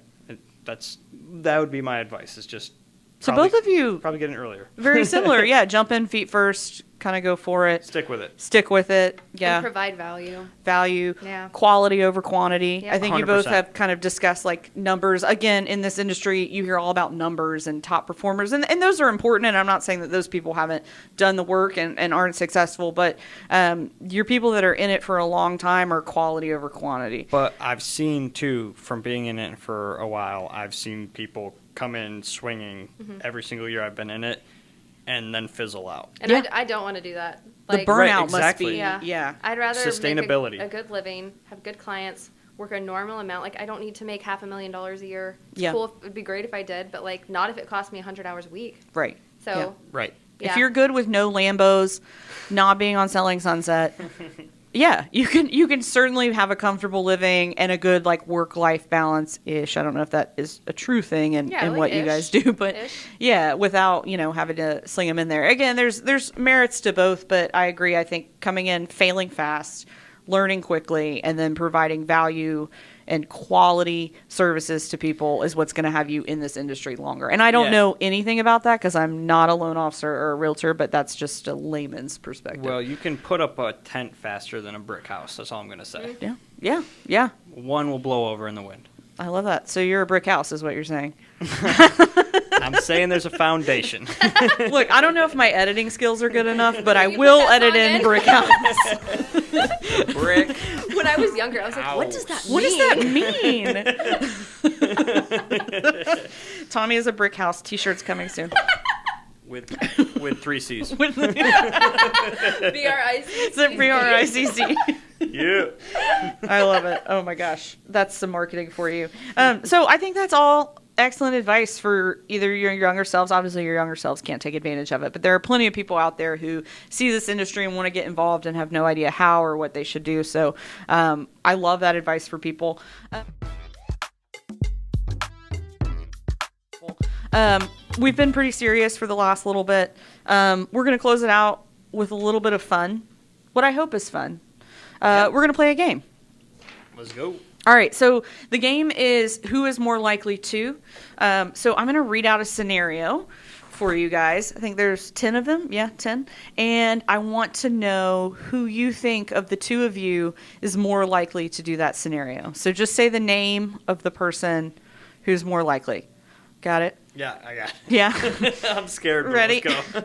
would be my advice is just both of you probably getting earlier. Very similar. Yeah, jump in feet first, kind of go for it. Stick with it. Yeah. And provide value. Yeah. Quality over quantity. Yep. I think 100%. You both have kind of discussed like numbers. Again, in this industry, you hear all about numbers and top performers, and those are important. And I'm not saying that those people haven't done the work and aren't successful, but your people that are in it for a long time are quality over quantity. But I've seen too, from being in it for a while, I've seen people come in swinging every single year I've been in it and then fizzle out. And I don't want to do that. Like, the burnout must be. Yeah. I'd rather sustainability. Make a good living, have good clients, work a normal amount. Like I don't need to make $500,000 a year. It's cool. It would be great if I did, but like not if it cost me 100 hours a week. Right. So right. Yeah. If you're good with no Lambos, not being on Selling Sunset, you can certainly have a comfortable living and a good like work-life balance-ish. I don't know if that is a true thing and like what you guys do, but without, having to sling them in there. Again, there's merits to both, but I agree. I think coming in, failing fast, learning quickly, and then providing value and quality services to people is what's going to have you in this industry longer. And I don't know anything about that because I'm not a loan officer or a realtor, but that's just a layman's perspective. Well, you can put up a tent faster than a brick house. That's all I'm going to say. Yeah. One will blow over in the wind. I love that. So you're a brick house is what you're saying. I'm saying there's a foundation. Look, I don't know if my editing skills are good enough, but I will edit in brick house. Brick. When I was younger, I was like, what does that mean? What does that mean? Tommy is a brick house. T-shirts coming soon. With 3 C's. B-R-I-C-C. It's a B-R-I-C-C. Yeah. I love it. Oh my gosh. That's some marketing for you. So I think that's all excellent advice for either your younger selves. Obviously, your younger selves can't take advantage of it, but there are plenty of people out there who see this industry and want to get involved and have no idea how or what they should do. So I love that advice for people. We've been pretty serious for the last little bit. We're going to close it out with a little bit of fun. What I hope is fun. We're going to play a game. Let's go. All right, so the game is who is more likely to. So I'm going to read out a scenario for you guys. I think there's 10 of them. Yeah, 10. And I want to know who you think of the two of you is more likely to do that scenario. So just say the name of the person who's more likely. Got it? Yeah, I got it. Yeah. I'm scared. But Ready? Let's go.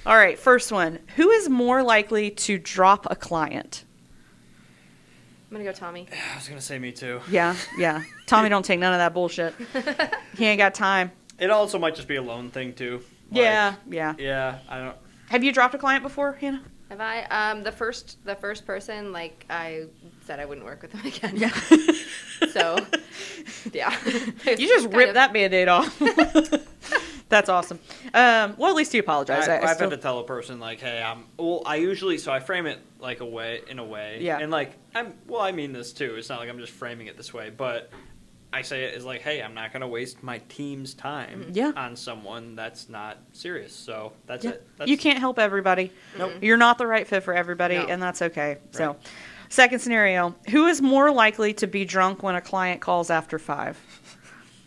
All right, first one. Who is more likely to drop a client? I'm going to go Tommy. I was going to say me too. Yeah. Tommy don't take none of that bullshit. He ain't got time. It also might just be a loan thing too. Yeah. Yeah, I don't. Have you dropped a client before, Hannah? Have I? The first person, like, I said I wouldn't work with them again. Yeah. So, yeah. You just ripped that Band-Aid off. That's awesome. Well, at least you apologize. I've had to tell a person, like, hey, I usually, so I frame it like in a way. Yeah. And like, I mean this too. It's not like I'm just framing it this way, but I say it as like, hey, I'm not going to waste my team's time on someone that's not serious. So that's it. You can't help everybody. Nope. You're not the right fit for everybody, and that's okay. Right. So, second scenario. Who is more likely to be drunk when a client calls after 5?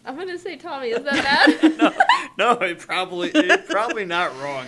I'm going to say Tommy. Is that bad? No, it's probably not wrong.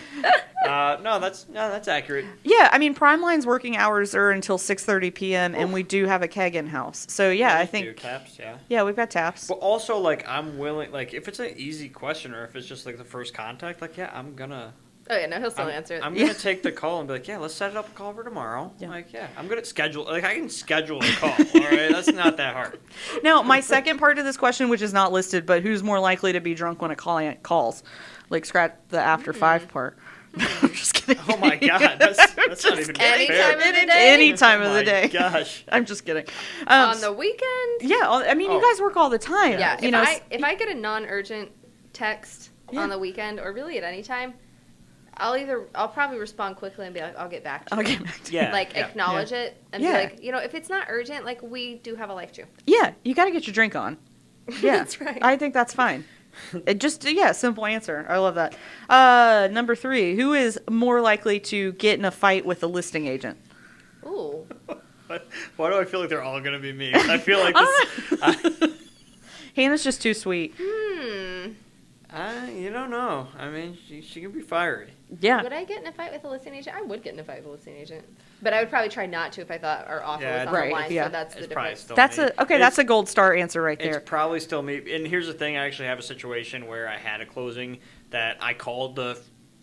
No, that's accurate. Yeah, I mean, PrimeLine's working hours are until 6:30 p.m. and we do have a keg in house. So yeah, I think taps. Yeah. Yeah, we've got taps. But also, like, I'm willing. Like, if it's an easy question or if it's just like the first contact, like, yeah, I'm gonna. Oh yeah, no, he'll still answer it. I'm gonna take the call and be like, yeah, let's set it up a call for tomorrow. Yeah. Like, yeah, I'm gonna schedule. Like, I can schedule a call. All right, that's not that hard. Now, my second part of this question, which is not listed, but who's more likely to be drunk when a client calls? Like, scratch the after 5 part. I'm just kidding. Oh my god, that's not even any fair. time of the day. Any time of the day. Gosh, I'm just kidding. On the weekend. Yeah, I mean, you guys work all the time. Yeah, you know, if I get a non-urgent text on the weekend or really at any time, I'll probably respond quickly and be like, I'll get back to you. Yeah. Like, acknowledge it and be like, if it's not urgent, like, we do have a life too. Yeah, you got to get your drink on. Yeah, that's right. I think that's fine. Simple answer. I love that. Number 3, who is more likely to get in a fight with a listing agent? Ooh. Why do I feel like they're all gonna be me? I feel like this. Hannah's just too sweet. You don't know. I mean, she can be fiery. Yeah. Would I get in a fight with a listing agent? I would get in a fight with a listing agent. But I would probably try not to if I thought our offer was on the line. Yeah. So that's the difference. That's a gold star answer right there. It's probably still me. And here's the thing. I actually have a situation where I had a closing that I called the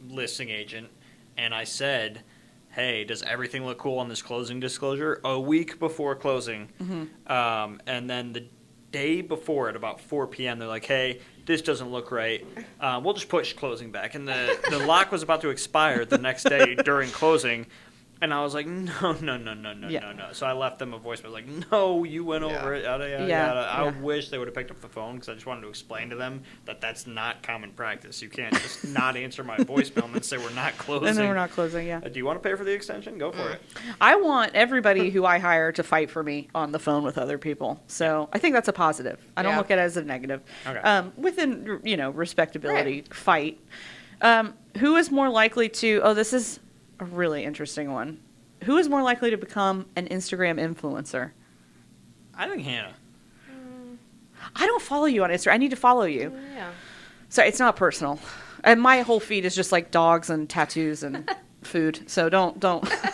listing agent and I said, hey, does everything look cool on this closing disclosure? A week before closing. Mm-hmm. And then the day before at about 4 p.m., they're like, hey, this doesn't look right. We'll just push closing back. And the lock was about to expire the next day during closing. And I was like, no. So I left them a voicemail like, no, you went over it. Yada, yada, yada. I wish they would have picked up the phone because I just wanted to explain to them that that's not common practice. You can't just not answer my voicemail and then say we're not closing. And then we're not closing, yeah. Do you want to pay for the extension? Go for it. I want everybody who I hire to fight for me on the phone with other people. So I think that's a positive. I don't look at it as a negative. Okay. Within, respectability, fight. Who is more likely to, this is a really interesting one. Who is more likely to become an Instagram influencer? I think Hannah. I don't follow you on Instagram. I need to follow you. Yeah. So it's not personal. And my whole feed is just like dogs and tattoos and food. So don't.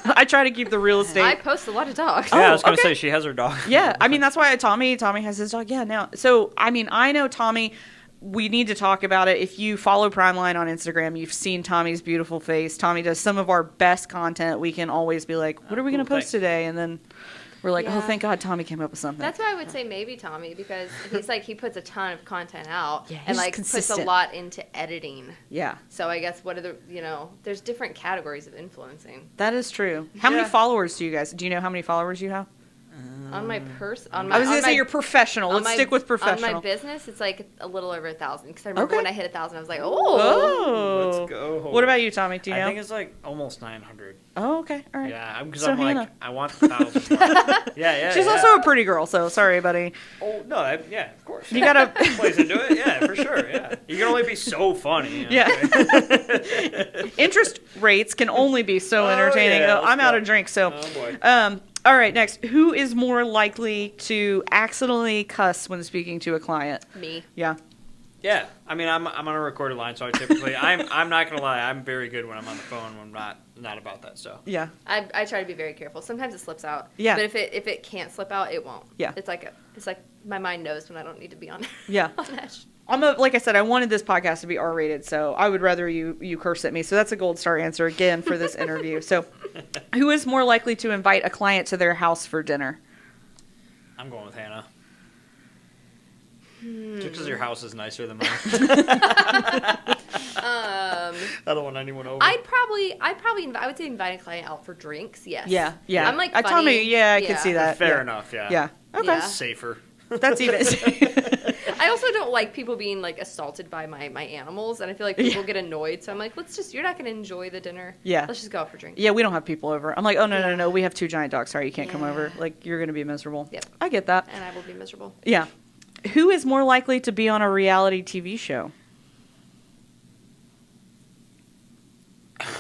I try to keep the real estate. I post a lot of dogs. Yeah, I was going to say she has her dog. Yeah. I mean, that's why Tommy has his dog. Yeah, now. So, I mean, I know Tommy. We need to talk about it. If you follow PrimeLine on Instagram, you've seen Tommy's beautiful face. Tommy does some of our best content. We can always be like, what are we going to post today? And then we're like, oh, thank God Tommy came up with something. That's why I would say maybe Tommy, because he puts a ton of content out and puts a lot into editing. Yeah. So I guess there's different categories of influencing. That is true. How many followers do you guys, do you know how many followers you have? On my purse, on my. I was gonna on say my- you're professional. on Let's my- stick with On professional. my business, it's like a little over 1,000. Because I remember Okay. when I hit 1,000, I was like, Oh. Let's go. What about you, Tommy? Do you I know? think it's like almost 900. Oh, okay. All right. Yeah, because So I'm like, Hannah. I want 1,000. Yeah. She's also a pretty girl, so sorry, buddy. Oh no, yeah, of course. You gotta. Plays into it, yeah, for sure. Yeah, you can only be so funny. You know? Yeah. Interest rates can only be so Oh, entertaining. yeah, Oh, I'm let's out go. of drink, so. Oh boy. All right, next. Who is more likely to accidentally cuss when speaking to a client? Me. Yeah. Yeah, I mean, I'm on a recorded line, so I typically, I'm not gonna lie, I'm very good when I'm on the phone when I'm not about that stuff. Yeah. I try to be very careful. Sometimes it slips out. Yeah. But if it can't slip out, it won't. Yeah. It's like my mind knows when I don't need to be on. Yeah. on edge. Like I said, I wanted this podcast to be R-rated, so I would rather you curse at me. So that's a gold star answer again for this interview. So, who is more likely to invite a client to their house for dinner? I'm going with Hannah. Just because your house is nicer than mine. I don't want anyone over. I would say invite a client out for drinks. Yes. Yeah. I'm like I funny. Tommy, yeah, I could see that. Fair yeah. enough, yeah. Yeah. Okay. Yeah. Safer. That's even. I also don't like people being like assaulted by my animals, and I feel like people get annoyed. So I'm like, you're not gonna enjoy the dinner. Yeah. Let's just go out for drinks. Yeah, we don't have people over. I'm like, oh Yeah. no, we have 2 giant dogs. Sorry, you can't come Yeah. over. Like, you're gonna be miserable. Yep. I get that. And I will be miserable. Yeah. Who is more likely to be on a reality TV show?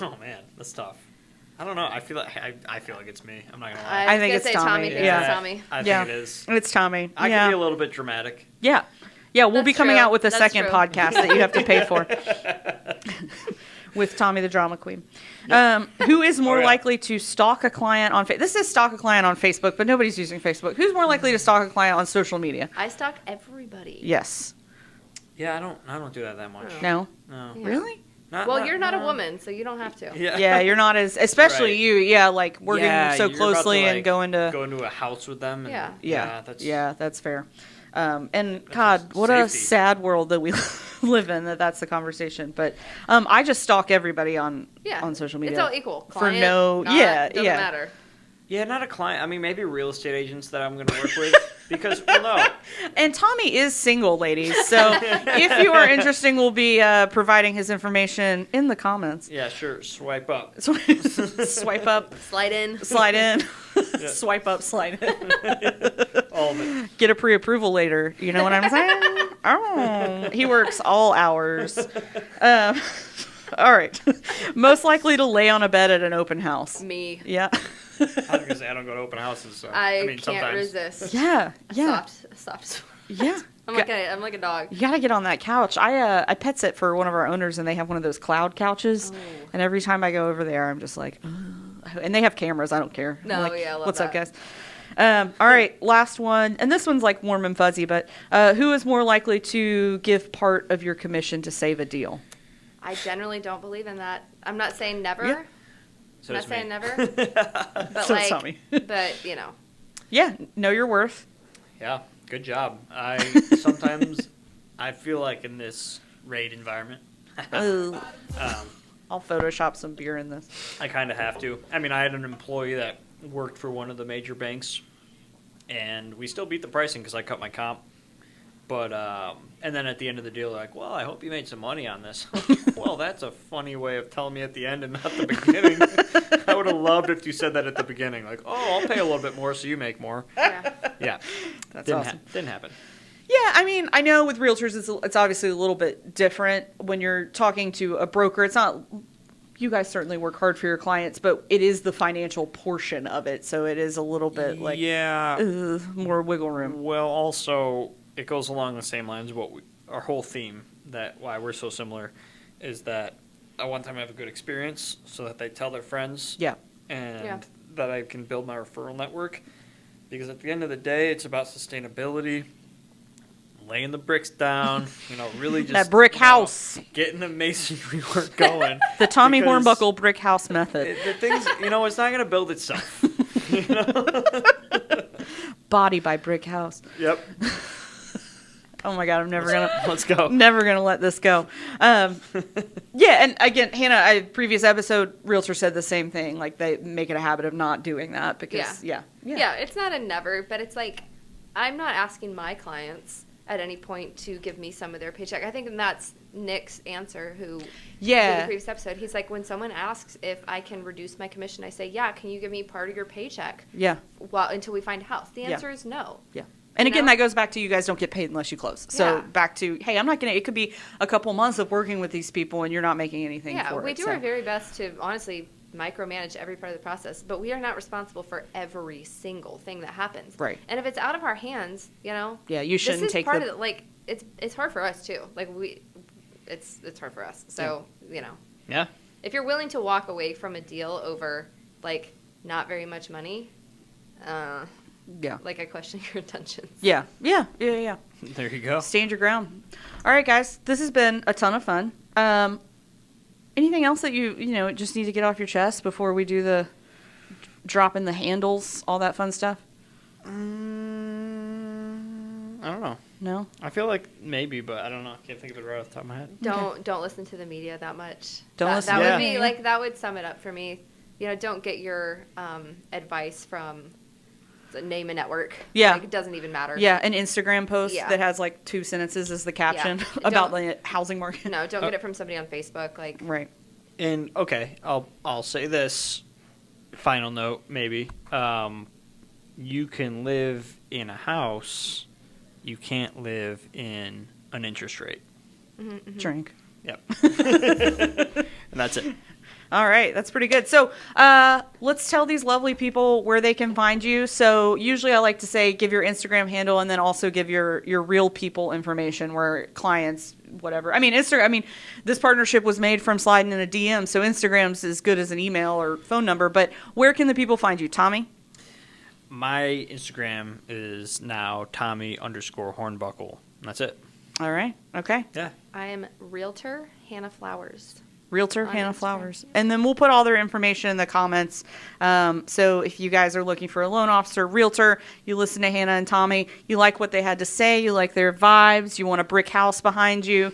Oh man, that's tough. I don't know. I feel like it's me. I'm not gonna lie. I was think gonna it's say Tommy, thinks yeah. it's Tommy. I Yeah. think it is. It's Tommy. I yeah. can be a little bit dramatic. Yeah. Yeah, we'll be That's coming true. out with a That's second true. podcast that you have to pay for. With Tommy the Drama Queen. Who is more Oh, yeah. likely to stalk a client on Facebook? This is stalk a client on Facebook, but nobody's using Facebook. Who's more likely to stalk a client on social media? I stalk everybody. Yes. Yeah, I don't do that much. Oh. No? No. Yeah. Really? Well, you're not a woman, so you don't have to. Yeah. Yeah, you're not as, especially Right. you. Yeah, like working Yeah, so you're about to, closely and like, going to. go into a house with them. And, Yeah. That's fair. And God, what a safety. sad world that we live in. That's the conversation. But I just stalk everybody on social media. It's all equal. For Client, no- not, yeah, doesn't yeah. matter. Yeah, not a client. I mean, maybe real estate agents that I'm going to work with because, well, no. And Tommy is single, ladies. So if you are interested, we'll be providing his information in the comments. Yeah, sure. Swipe up. Swipe up, Slide in. slide in. Yeah. Swipe up, slide in. All of it. Get a pre-approval later. You know what I'm saying? Oh, he works all hours. All right. Most likely to lay on a bed at an open house. Me. Yeah. I was going to say I don't go to open houses. So, I mean, can't sometimes. resist. Yeah. Yeah. Stopped. Yeah. I'm like a dog. You gotta get on that couch. I pet sit for one of our owners, and they have one of those cloud couches. Oh. And every time I go over there, I'm just like, ugh. And they have cameras. I don't care. I'm No, like, yeah, I love what's up, that. guys? All right, last one, and this one's like warm and fuzzy. But who is more likely to give part of your commission to save a deal? I generally don't believe in that. I'm not saying never. Yeah. So I'm it's not saying me. never. But So it's not me. but you know. Yeah, know your worth. Yeah, good job. Sometimes I feel like in this raid environment, Ugh. um, I'll Photoshop some beer in this. I kind of have to. I mean, I had an employee that worked for one of the major banks, and we still beat the pricing because I cut my comp. But and then at the end of the deal, they're like, "Well, I hope you made some money on this." Well, that's a funny way of telling me at the end and not the beginning. I would have loved if you said that at the beginning, like, "Oh, I'll pay a little bit more so you make more." Yeah. Yeah, That's didn't awesome. didn't happen. Yeah, I mean, I know with realtors, it's obviously a little bit different when you're talking to a broker. It's not. You guys certainly work hard for your clients, but it is the financial portion of it, so it is a little bit like Yeah. more wiggle room. Well, also it goes along the same lines. Our whole theme that why we're so similar is that I want them to have a good experience, so that they tell their friends. Yeah. And Yeah. that I can build my referral network, because at the end of the day, it's about sustainability, laying the bricks down. Really just That brick house, getting the masonry work going. the Tommy because Hornbuckle brick house method. The things, it's not going to build itself. Body by brick house. Yep. Oh my God, I'm never gonna Let's go. never gonna let this go. Yeah, and again, Hannah, previous episode, Realtor said the same thing. Like they make it a habit of not doing that because yeah. It's not a never, but it's like I'm not asking my clients at any point to give me some of their paycheck. I think that's Nick's answer who did the previous episode. He's like, when someone asks if I can reduce my commission, I say, yeah, can you give me part of your paycheck? Yeah. Until we find a house. The answer is no. Yeah. And again, that goes back to you guys don't get paid unless you close. So back to, hey, I'm not going to, it could be a couple months of working with these people and you're not making anything for it. Yeah, we do our very best to honestly micromanage every part of the process, but we are not responsible for every single thing that happens. Right. And if it's out of our hands, yeah, you shouldn't take part of it. Like it's hard for us too. Like it's hard for us. So Yeah. if you're willing to walk away from a deal over like not very much money, like I question your intentions. Yeah. There you go. Stand your ground. All right, guys, this has been a ton of fun. Anything else that you just need to get off your chest before we do the dropping the handles, all that fun stuff? I don't know. No? I feel like maybe, but I don't know. I can't think of it right off the top of my head. Don't listen to the media that much. Listen. That would be like that would sum it up for me. Don't get your advice from name a network. Yeah. Like, it doesn't even matter. Yeah, an Instagram post that has like 2 sentences as the caption about the housing market. No, don't get it from somebody on Facebook. Like right. And okay, I'll say this final note maybe. You can live in a house, you can't live in an interest rate. Mm-hmm. Drink. Yep. And that's it. All right, that's pretty good. So let's tell these lovely people where they can find you. So usually I like to say give your Instagram handle and then also give your real people information where clients, whatever. I mean, this partnership was made from sliding in a DM, so Instagram's as good as an email or phone number. But where can the people find you, Tommy? My Instagram is now Tommy_Hornbuckle. That's it. All right. Okay. Yeah. I am Realtor Hannah Flowers. Realtor on Hannah Instagram. Flowers. And then we'll put all their information in the comments. So if you guys are looking for a loan officer, realtor, you listen to Hannah and Tommy, you like what they had to say, you like their vibes, you want a brick house behind you,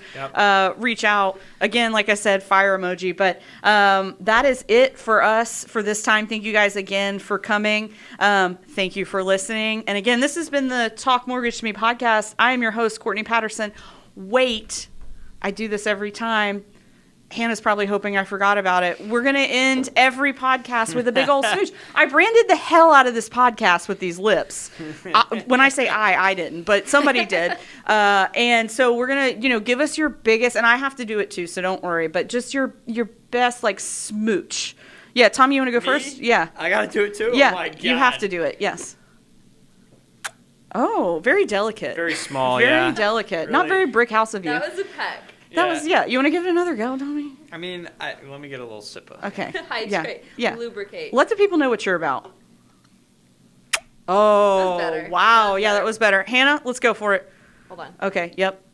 reach out. Again, like I said, fire emoji. But that is it for us for this time. Thank you guys again for coming. Thank you for listening. And again, this has been the Talk Mortgage to Me podcast. I am your host, Courtney Patterson. Wait, I do this every time. Hannah's probably hoping I forgot about it. We're going to end every podcast with a big old smooch. I branded the hell out of this podcast with these lips. When I say I didn't, but somebody did. And so we're going to, give us your biggest, and I have to do it too, so don't worry, but just your best, like, smooch. Yeah, Tom, you want to go first? Yeah. I got to do it too? Yeah, Oh my God. You have to do it, yes. Oh, very delicate. Very small, Very delicate. Really? Not very brick house of you. That was a peck. That was, you want to give it another go, Tommy? I mean, let me get a little sip of it. Okay. Hydrate. Yeah. Lubricate. Let the people know what you're about. Oh, That was better. wow. Yeah, that was better. Hannah, let's go for it. Hold on. Okay, yep.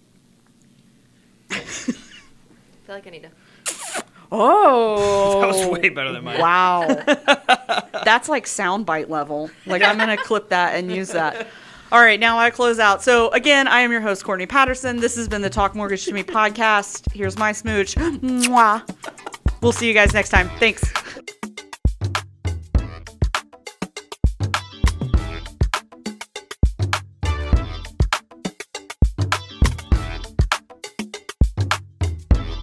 I feel like I need to. Oh. That was way better than mine. Wow. That's like soundbite level. Like, I'm going to clip that and use that. All right, now I close out. So, again, I am your host, Courtney Patterson. This has been the Talk Mortgage to Me podcast. Here's my smooch. Mwah. We'll see you guys next time. Thanks.